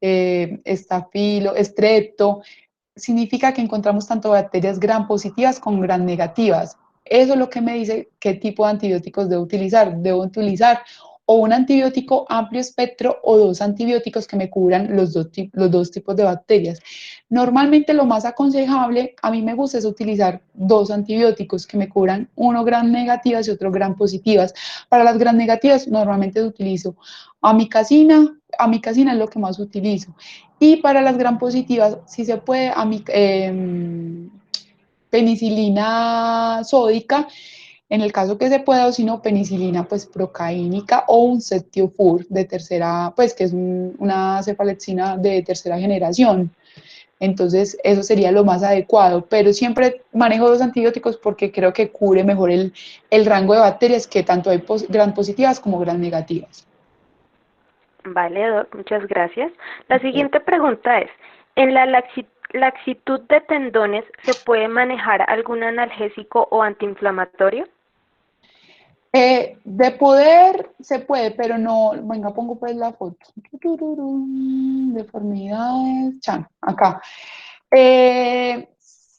estafilo, estrepto, significa que encontramos tanto bacterias gram positivas como gram negativas. Eso es lo que me dice qué tipo de antibióticos debo utilizar. Debo utilizar o un antibiótico amplio espectro o dos antibióticos que me cubran los dos tipos de bacterias. Normalmente lo más aconsejable, a mí me gusta es utilizar dos antibióticos que me cubran uno gram negativas y otro gram positivas. Para las gram negativas normalmente utilizo amicacina es lo que más utilizo. Y para las gram positivas, si se puede, penicilina sódica, en el caso que se pueda, o si no, penicilina pues procaínica o un cetiofur de tercera, pues que es una cefalexina de tercera generación. Entonces, eso sería lo más adecuado, pero siempre manejo dos antibióticos porque creo que cubre mejor el rango de bacterias que tanto hay gram positivas como gram negativas. Vale, Doc, muchas gracias. La siguiente pregunta es, ¿en la laxitud de tendones, ¿se puede manejar algún analgésico o antiinflamatorio? De poder se puede, pero no, venga, pongo pues la foto. Tutururú, deformidades, chan, acá.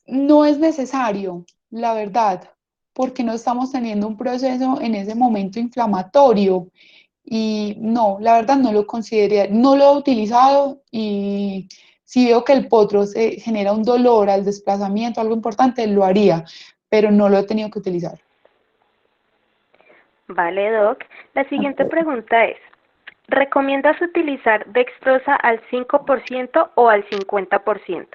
No es necesario, la verdad, porque no estamos teniendo un proceso en ese momento inflamatorio. Y no, la verdad no lo consideré, no lo he utilizado y si veo que el potro se genera un dolor al desplazamiento, algo importante, lo haría, pero no lo he tenido que utilizar. Vale, Doc. La siguiente pregunta es, ¿recomiendas utilizar dextrosa al 5% o al 50%?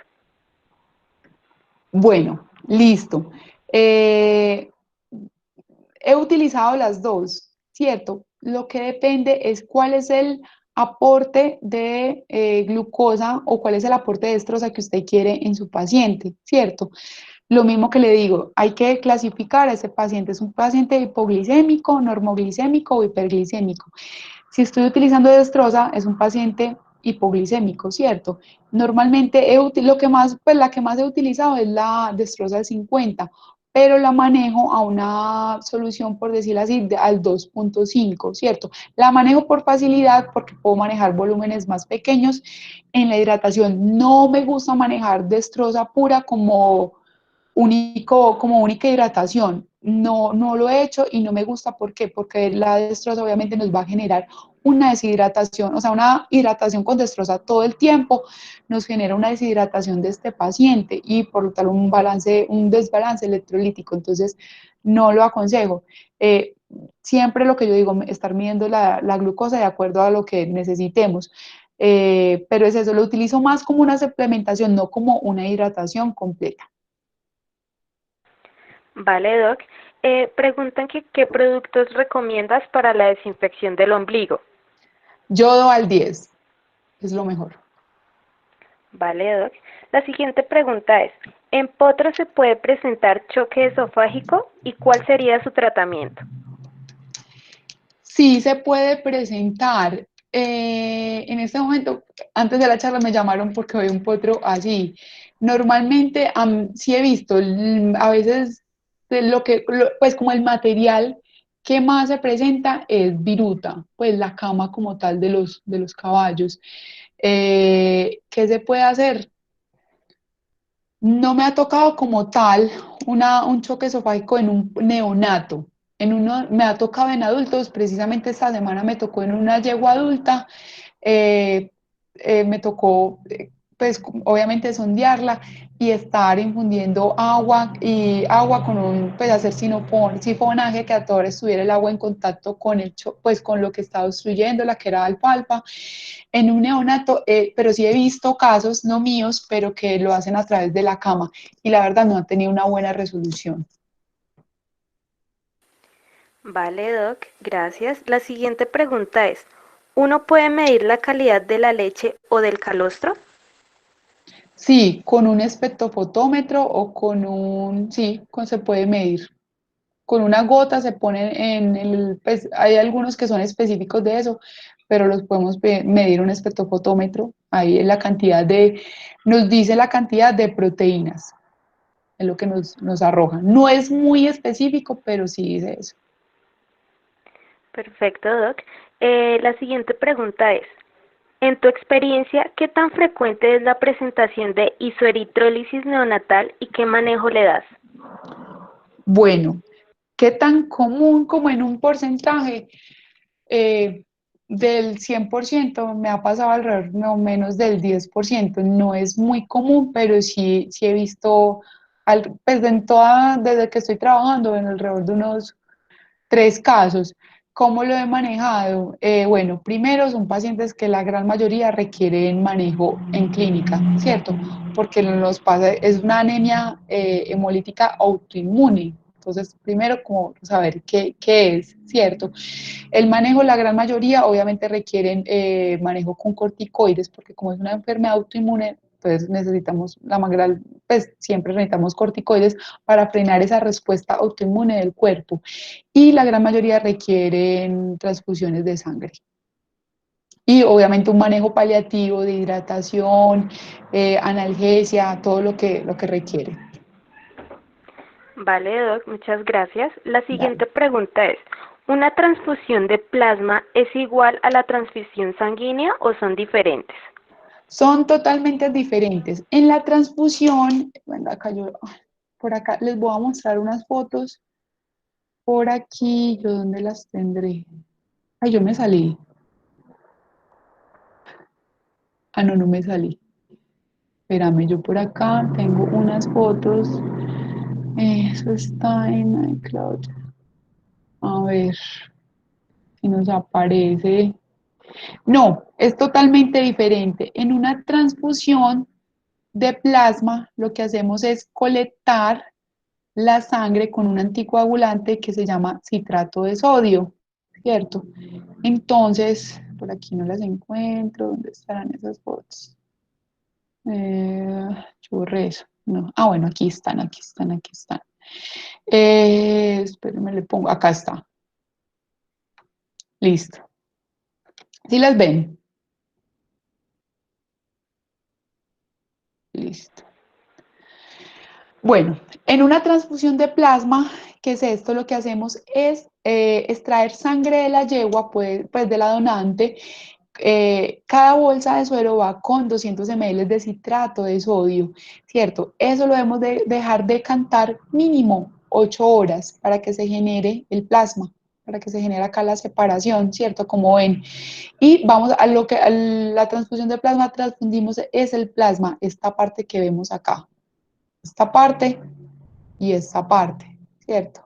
Bueno, listo. He utilizado las dos, ¿cierto? Lo que depende es cuál es el aporte de glucosa o cuál es el aporte de destroza que usted quiere en su paciente, ¿cierto? Lo mismo que le digo, hay que clasificar a ese paciente. ¿Es un paciente hipoglicémico, normoglicémico o hiperglicémico? Si estoy utilizando destroza, es un paciente hipoglicémico, ¿cierto? Normalmente la que más he utilizado es la destroza del 50, pero la manejo a una solución, por decirlo así, al 2.5, ¿cierto? La manejo por facilidad porque puedo manejar volúmenes más pequeños en la hidratación. No me gusta manejar destroza pura como única hidratación. No, no lo he hecho y no me gusta. ¿Por qué? Porque la destroza obviamente nos va a generar una deshidratación, o sea, una hidratación con destroza todo el tiempo nos genera una deshidratación de este paciente y por lo tanto un desbalance electrolítico. Entonces, no lo aconsejo. Siempre lo que yo digo, estar midiendo la glucosa de acuerdo a lo que necesitemos. Pero es eso, lo utilizo más como una suplementación, no como una hidratación completa. Vale, Doc. Preguntan que qué productos recomiendas para la desinfección del ombligo. Yodo al 10 es lo mejor. Vale, Doc. La siguiente pregunta es, ¿en potro se puede presentar choque esofágico y cuál sería su tratamiento? Sí se puede presentar. En este momento, antes de la charla me llamaron porque veo un potro así. Normalmente sí he visto, a veces pues como el material que más se presenta es viruta, pues la cama como tal de los caballos. ¿Qué se puede hacer? No me ha tocado como tal un choque esofágico en un neonato. Me ha tocado en adultos, precisamente esta semana me tocó en una yegua adulta, eh, me tocó, pues obviamente sondearla y estar infundiendo agua con pues hacer sifonaje, que a toda hora estuviera el agua en contacto con pues con lo que estaba obstruyendo, la que era alfalfa en un neonato, pero sí he visto casos, no míos, pero que lo hacen a través de la cama y la verdad no han tenido una buena resolución. Vale, Doc, gracias. La siguiente pregunta es, ¿uno puede medir la calidad de la leche o del calostro? Sí, con un espectrofotómetro o se puede medir. Con una gota se pone pues hay algunos que son específicos de eso, pero los podemos medir un espectrofotómetro, ahí es nos dice la cantidad de proteínas, es lo que nos arroja. No es muy específico, pero sí dice eso. Perfecto, Doc. La siguiente pregunta es, en tu experiencia, ¿qué tan frecuente es la presentación de isoeritrólisis neonatal y qué manejo le das? Bueno, ¿qué tan común como en un porcentaje? eh, del 100% me ha pasado alrededor no menos del 10%. No es muy común, pero sí he visto, pues desde que estoy trabajando, en alrededor de unos 3 casos. ¿Cómo lo he manejado? Bueno, primero son pacientes que la gran mayoría requieren manejo en clínica, ¿cierto? Porque nos pasa, es una anemia hemolítica autoinmune. Entonces, primero, como saber qué es, ¿cierto? El manejo, la gran mayoría, obviamente requieren manejo con corticoides, porque como es una enfermedad autoinmune, pues necesitamos, pues siempre necesitamos corticoides para frenar esa respuesta autoinmune del cuerpo. Y la gran mayoría requieren transfusiones de sangre. Y obviamente un manejo paliativo de hidratación, analgesia, todo lo que requiere. Vale, Doc, muchas gracias. La Dale. siguiente pregunta es, ¿una transfusión de plasma es igual a la transfusión sanguínea o son diferentes? Son totalmente diferentes. En la transfusión, bueno, acá yo, por acá les voy a mostrar unas fotos. Por aquí, ¿yo dónde las tendré? Ay, yo me salí. Ah, no, no me salí. Espérame, yo por acá tengo unas fotos. Eso está en iCloud. A ver si nos aparece. No, es totalmente diferente. En una transfusión de plasma, lo que hacemos es colectar la sangre con un anticoagulante que se llama citrato de sodio, ¿cierto? Entonces, por aquí no las encuentro. ¿Dónde estarán esas fotos? Yo borré eso. No. Ah, bueno, aquí están, aquí están, aquí están. Espérenme, le pongo. Acá está. Listo. ¿Sí las ven? Listo. Bueno, en una transfusión de plasma, ¿qué es esto? Lo que hacemos es extraer sangre de la yegua, pues de la donante. Cada bolsa de suero va con 200 ml de citrato de sodio, ¿cierto? Eso lo debemos de dejar decantar mínimo 8 horas para que se genere el plasma, para que se genere acá la separación, ¿cierto? Como ven. Y vamos a lo que a la transfusión de plasma transfundimos es el plasma, esta parte que vemos acá, esta parte y esta parte, ¿cierto?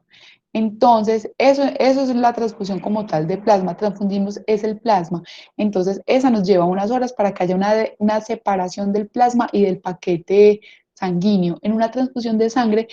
Entonces, eso es la transfusión como tal de plasma, transfundimos es el plasma. Entonces, esa nos lleva unas horas para que haya una separación del plasma y del paquete sanguíneo. En una transfusión de sangre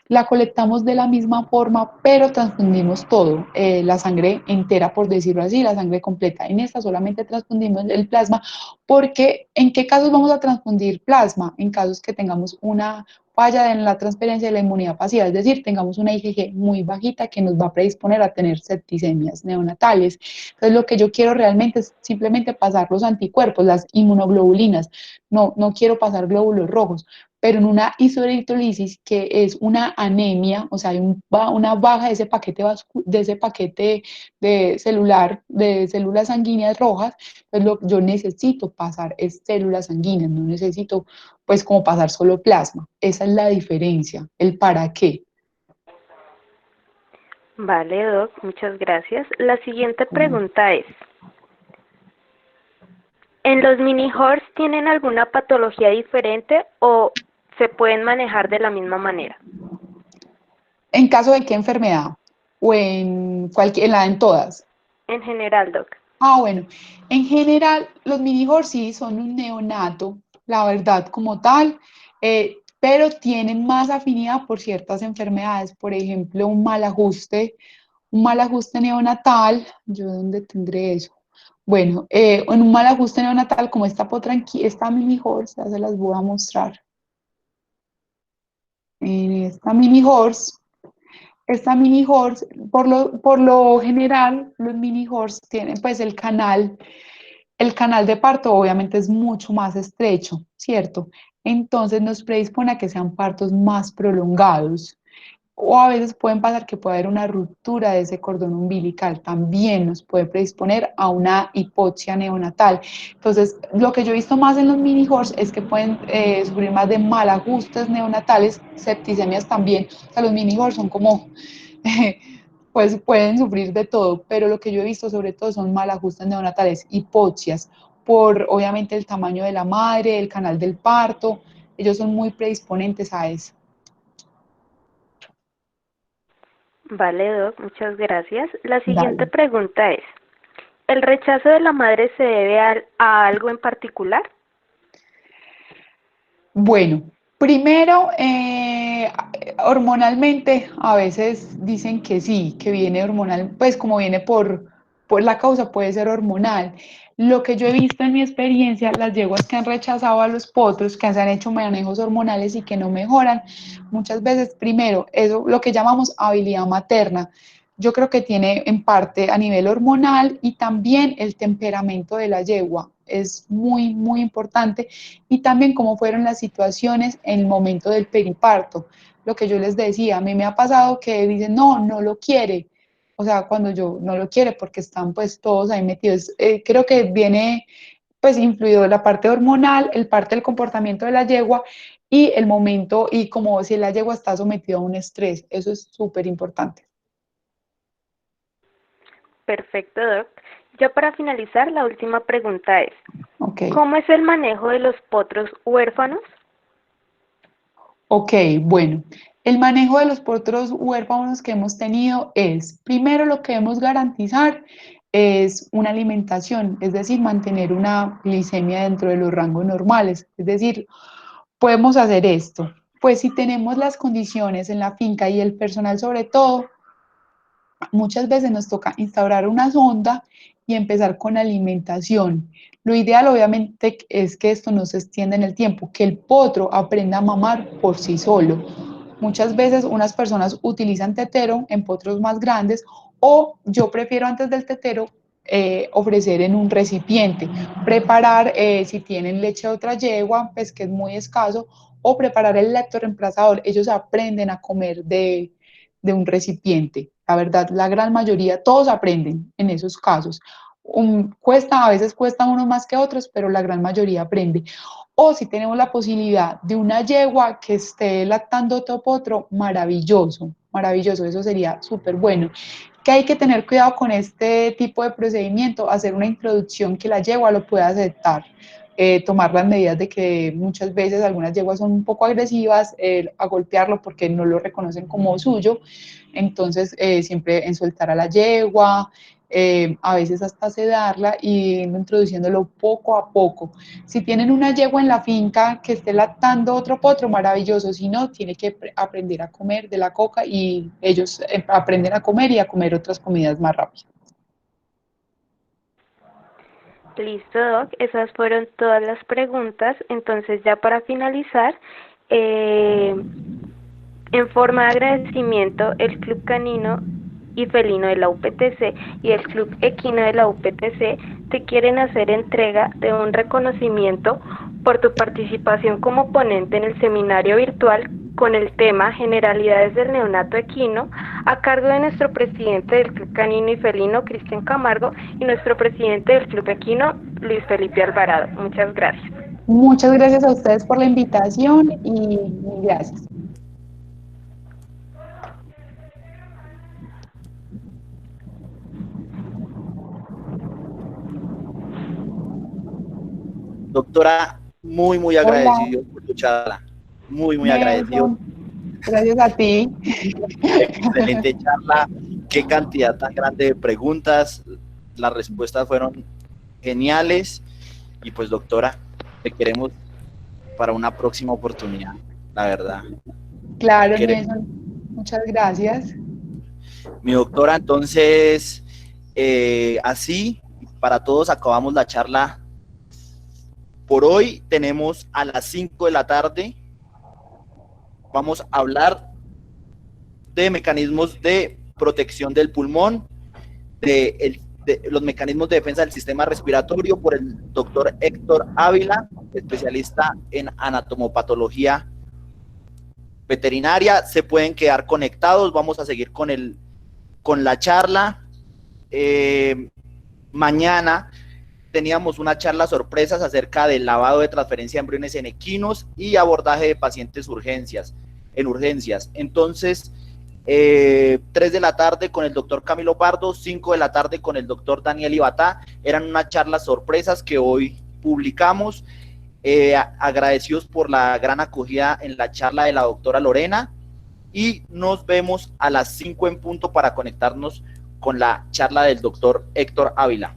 la colectamos de la misma forma, pero transfundimos todo, la sangre entera, por decirlo así, la sangre completa. En esta solamente transfundimos el plasma, porque ¿en qué casos vamos a transfundir plasma? En casos que tengamos una falla en la transferencia de la inmunidad pasiva, es decir, tengamos una IgG muy bajita que nos va a predisponer a tener septicemias neonatales. Entonces, lo que yo quiero realmente es simplemente pasar los anticuerpos, las inmunoglobulinas. No, no quiero pasar glóbulos rojos, pero en una isoeritrolisis, que es una anemia, o sea, hay una baja de ese paquete de celular, de células sanguíneas rojas, pues yo necesito pasar es células sanguíneas, no necesito pues como pasar solo plasma. Esa es la diferencia, el para qué. Vale, Doc, muchas gracias. La siguiente pregunta es, ¿en los mini horse tienen alguna patología diferente o se pueden manejar de la misma manera? ¿En caso de qué enfermedad? ¿O en cualquier, en todas? En general, Doc. Ah, bueno, en general los mini sí son un neonato, la verdad como tal, pero tienen más afinidad por ciertas enfermedades, por ejemplo, un mal ajuste neonatal. ¿Yo dónde tendré eso? Bueno, en un mal ajuste neonatal como esta mini horse, ya se las voy a mostrar. En esta mini horse, por lo general, los mini horse tienen pues el canal de parto obviamente es mucho más estrecho, ¿cierto? Entonces nos predispone a que sean partos más prolongados. O a veces pueden pasar que puede haber una ruptura de ese cordón umbilical, también nos puede predisponer a una hipoxia neonatal. Entonces, lo que yo he visto más en los mini horse es que pueden sufrir más de malajustes neonatales, septicemias también. O sea, los mini horse son como, pues pueden sufrir de todo, pero lo que yo he visto sobre todo son malajustes neonatales, hipoxias, por obviamente el tamaño de la madre, el canal del parto, ellos son muy predisponentes a eso. Vale, Doc, muchas gracias. La siguiente Dale. pregunta es, ¿el rechazo de la madre se debe a algo en particular? Bueno, primero, hormonalmente a veces dicen que sí, que viene hormonal, pues como viene por la causa puede ser hormonal. Lo que yo he visto en mi experiencia, las yeguas que han rechazado a los potros, que se han hecho manejos hormonales y que no mejoran, muchas veces, primero, eso lo que llamamos habilidad materna. yo creo que tiene en parte a nivel hormonal y también el temperamento de la yegua es muy, muy importante y también cómo fueron las situaciones en el momento del periparto. Lo que yo les decía, a mí me ha pasado que dicen, no, no lo quiere. O sea, cuando yo no lo quiere porque están pues todos ahí metidos. Creo que viene pues influido la parte hormonal, el parte del comportamiento de la yegua y el momento y como si la yegua está sometida a un estrés. Eso es súper importante. Perfecto, Doc. Ya para finalizar, la última pregunta es, Ok. ¿cómo es el manejo de los potros huérfanos? Ok, bueno, el manejo de los potros huérfanos que hemos tenido es, primero lo que debemos garantizar es una alimentación, es decir, mantener una glicemia dentro de los rangos normales, es decir, podemos hacer esto. Pues si tenemos las condiciones en la finca y el personal sobre todo, muchas veces nos toca instaurar una sonda y empezar con alimentación. Lo ideal obviamente es que esto no se extienda en el tiempo, que el potro aprenda a mamar por sí solo. Muchas veces unas personas utilizan tetero en potros más grandes o yo prefiero antes del tetero ofrecer en un recipiente, preparar si tienen leche de otra yegua, pues que es muy escaso, o preparar el lactoreemplazador. Ellos aprenden a comer de un recipiente. La verdad, la gran mayoría, todos aprenden en esos casos. Cuesta, a veces cuesta unos más que otros, pero la gran mayoría aprende. O si tenemos la posibilidad de una yegua que esté lactando otro potro, maravilloso, maravilloso, eso sería súper bueno. Que hay que tener cuidado con este tipo de procedimiento, hacer una introducción que la yegua lo pueda aceptar. Tomar las medidas de que muchas veces algunas yeguas son un poco agresivas, a golpearlo porque no lo reconocen como suyo, entonces siempre en soltar a la yegua, a veces hasta sedarla y introduciéndolo poco a poco. Si tienen una yegua en la finca que esté lactando otro potro, maravilloso, si no, tiene que aprender a comer de la coca y ellos aprenden a comer y a comer otras comidas más rápido. Listo, Doc. Esas fueron todas las preguntas. Entonces, ya para finalizar, eh, en forma de agradecimiento, el Club Canino y Felino de la UPTC y el Club Equino de la UPTC te quieren hacer entrega de un reconocimiento por tu participación como ponente en el seminario virtual con el tema Generalidades del neonato equino, a cargo de nuestro presidente del Club Canino y Felino, Cristian Camargo, y nuestro presidente del Club Equino, Luis Felipe Alvarado. Muchas gracias. Muchas gracias a ustedes por la invitación y gracias. Doctora, muy, muy Hola, agradecido por tu charla. Muy, muy agradecido. Nelson, gracias a ti. Excelente charla. Qué cantidad tan grande de preguntas. Las respuestas fueron geniales. Y pues, doctora, te queremos para una próxima oportunidad, la verdad. Claro, Queremos. Nelson, muchas gracias. Mi doctora, entonces, así, para todos acabamos la charla. Por hoy tenemos a las 5 de la tarde. Vamos a hablar de mecanismos de protección del pulmón, de los mecanismos de defensa del sistema respiratorio por el doctor Héctor Ávila, especialista en anatomopatología veterinaria. Se pueden quedar conectados, vamos a seguir con la charla. Mañana teníamos una charla sorpresas acerca del lavado de transferencia de embriones en equinos y abordaje de pacientes en urgencias. Entonces, 3 de la tarde con el doctor Camilo Pardo, 5 de la tarde con el doctor Daniel Ibatá. Eran unas charlas sorpresas que hoy publicamos. Agradecidos por la gran acogida en la charla de la doctora Lorena y nos vemos a las 5 en punto para conectarnos con la charla del doctor Héctor Ávila.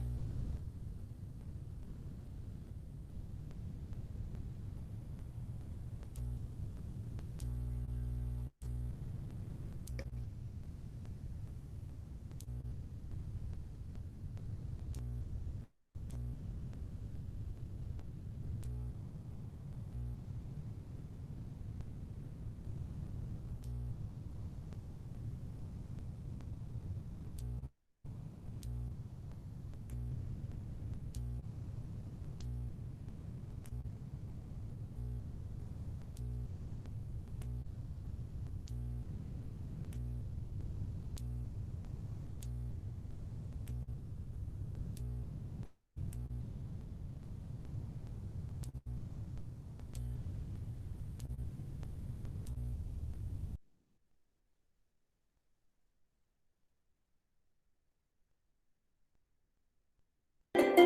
Tomé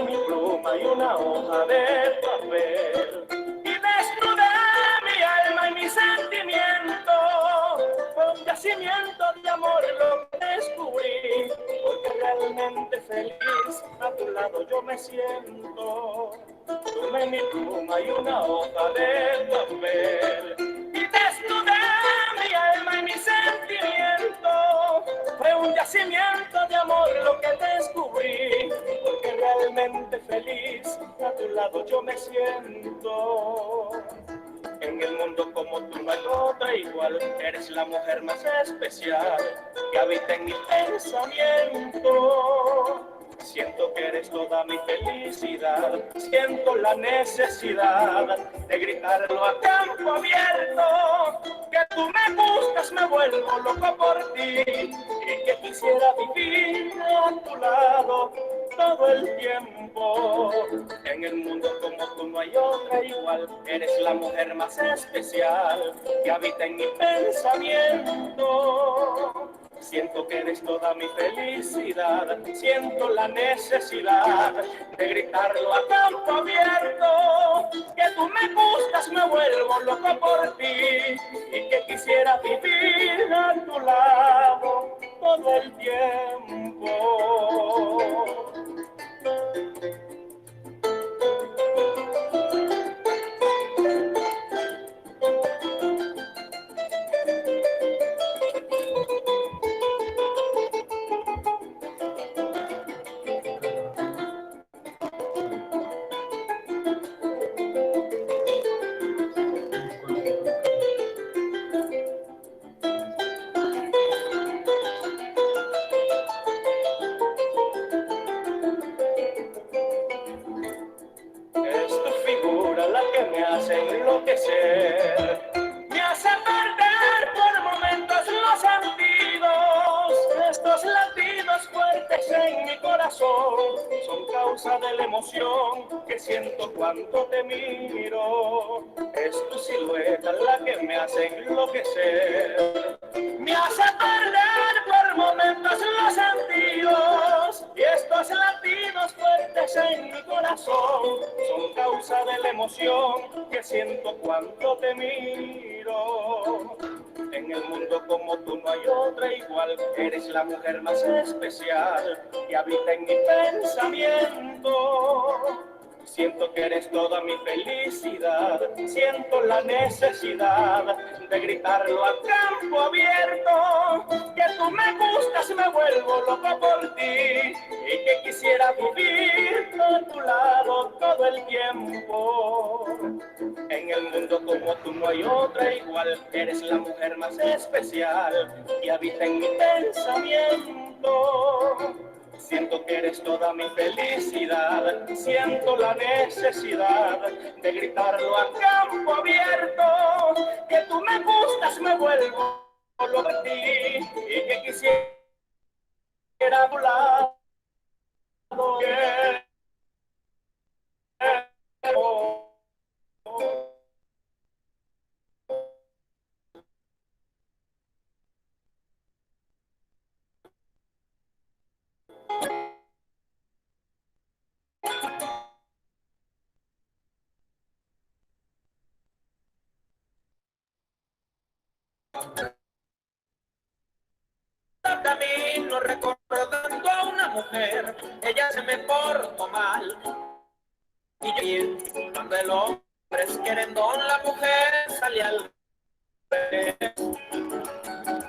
mi pluma y una hoja de papel y desnudé mi alma y mi sentimiento. Fue un yacimiento de amor lo que descubrí, porque realmente feliz a tu lado yo me siento. Tomé mi pluma y una hoja de papel y desnudé mi alma y mi sentimiento. Fue un yacimiento de amor lo que descubrí, porque realmente feliz a tu lado yo me siento. En el mundo como tú no hay otra igual, eres la mujer más especial que habita en mi pensamiento. Siento que eres toda mi felicidad, siento la necesidad de gritarlo a campo abierto, que tú me buscas, me vuelvo loco por ti, y que quisiera vivir a tu lado todo el tiempo. En el mundo como tú no hay otra igual, eres la mujer más especial que habita en mi pensamiento. Siento que eres toda mi felicidad, siento la necesidad de gritarlo a campo abierto, que tú me buscas, me vuelvo loco por ti, y que quisiera vivir a tu lado todo el tiempo. Es tu figura la que me hace enloquecer, me hace perder por momentos los sentidos. Estos latidos fuertes en mi corazón son causa de la emoción que siento cuando te miro. Es tu silueta la que me hace enloquecer, me hace perder por momentos los sentidos. Y estos latidos fuertes en mi corazón son causa de la emoción que siento cuando te miro. En el mundo como tú no hay otra igual, eres la mujer más especial que habita en mi pensamiento. Siento que eres toda mi felicidad, siento la necesidad de gritarlo a campo abierto, que tú me gustas y me vuelvo loco por ti, y que quisiera vivir a tu lado todo el tiempo. En el mundo como tú no hay otra igual, eres la mujer más especial que habita en mi pensamiento. Siento que eres toda mi felicidad, siento la necesidad de gritarlo a campo abierto, que tú me gustas, me vuelvo loco por ti, y que quisiera a tu lado. Camino recordando a una mujer, ella se me portó mal, y yo bien, cuando el hombre es querendón, la mujer sale al revés.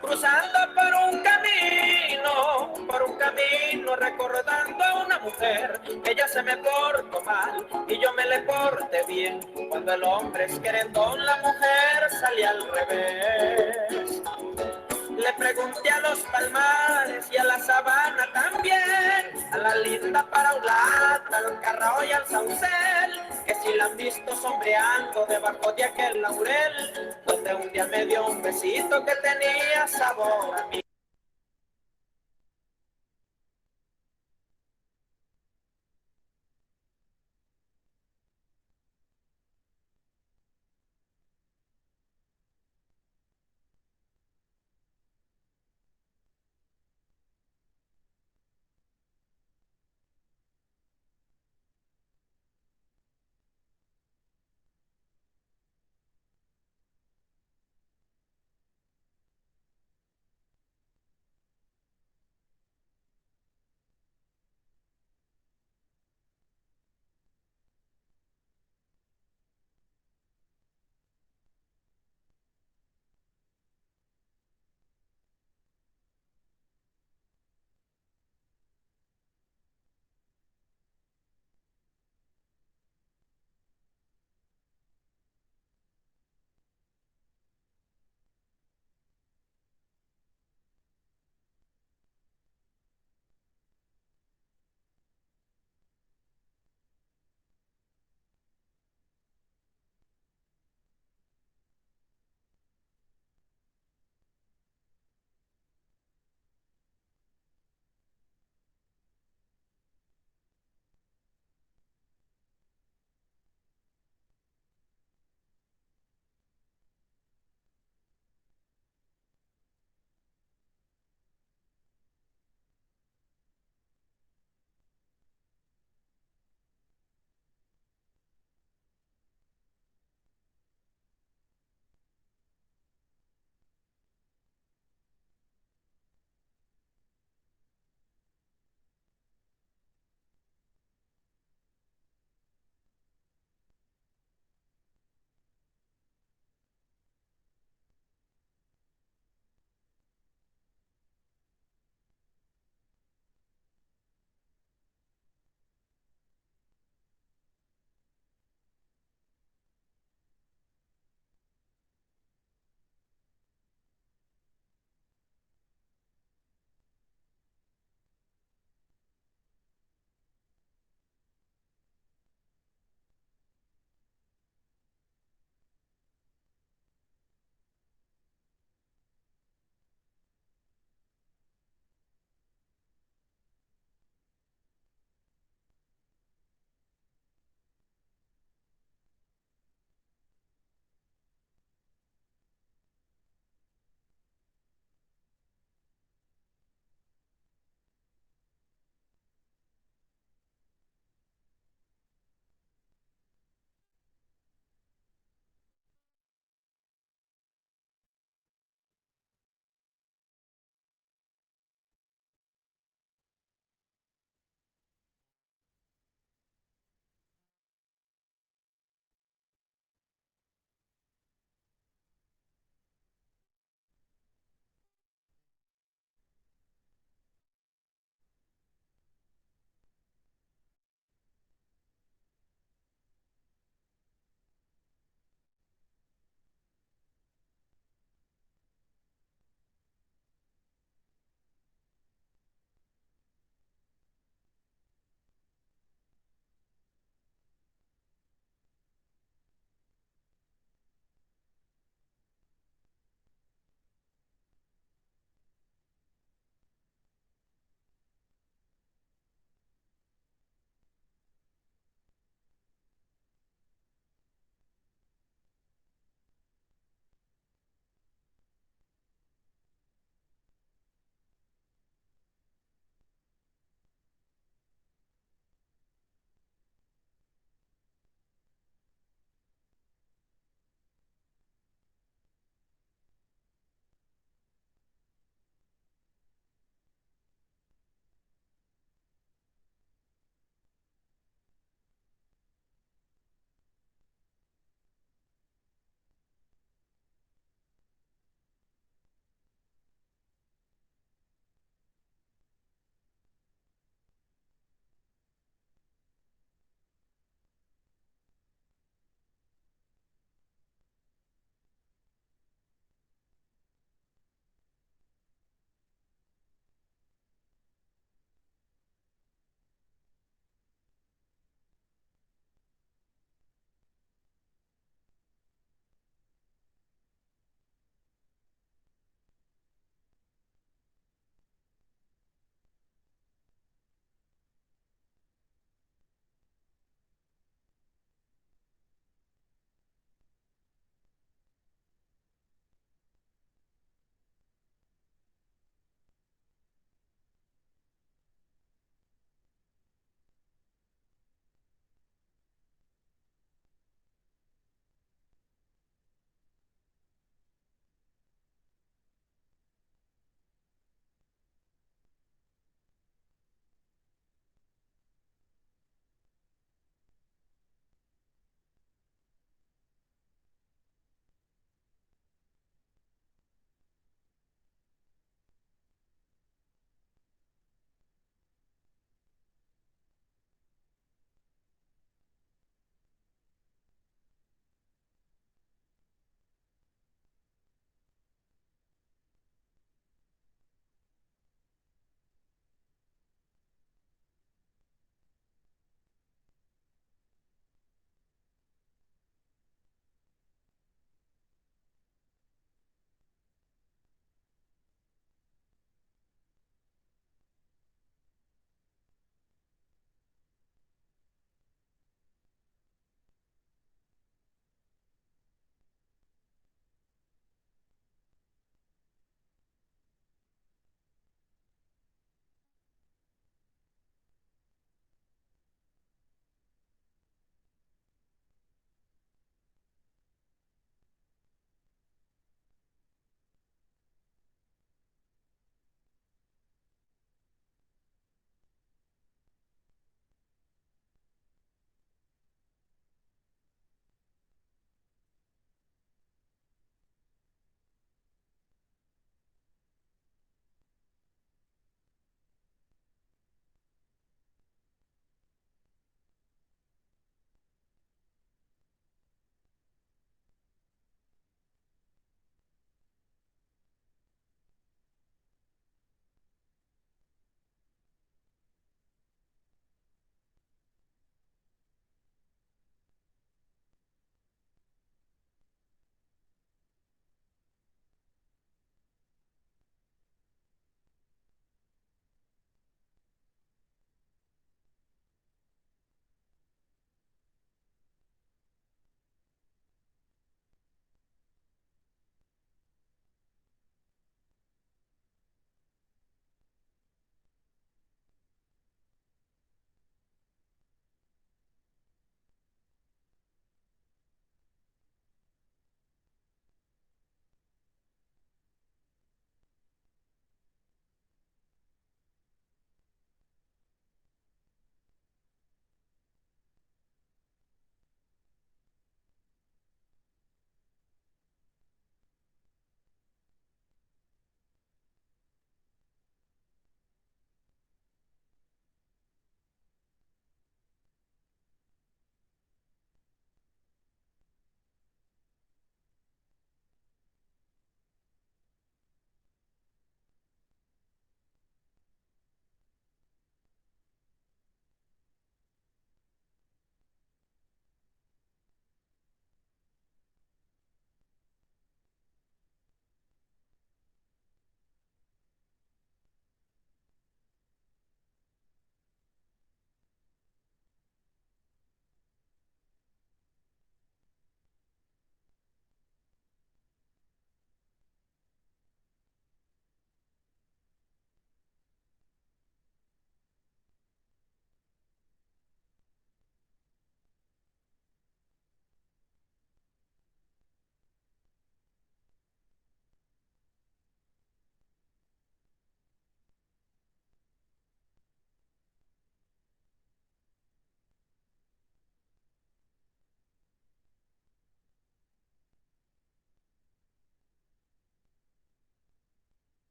Cruzando por un camino, recordando a una mujer, ella se me portó mal, y yo me le porté bien. Cuando el hombre es querendón, la mujer sale al revés. Le pregunté a los palmares y a la sabana también, a la linda paraulata, al carrao y al saucel, que si la han visto sombreando debajo de aquel laurel, donde un día me dio un besito que tenía sabor a miel.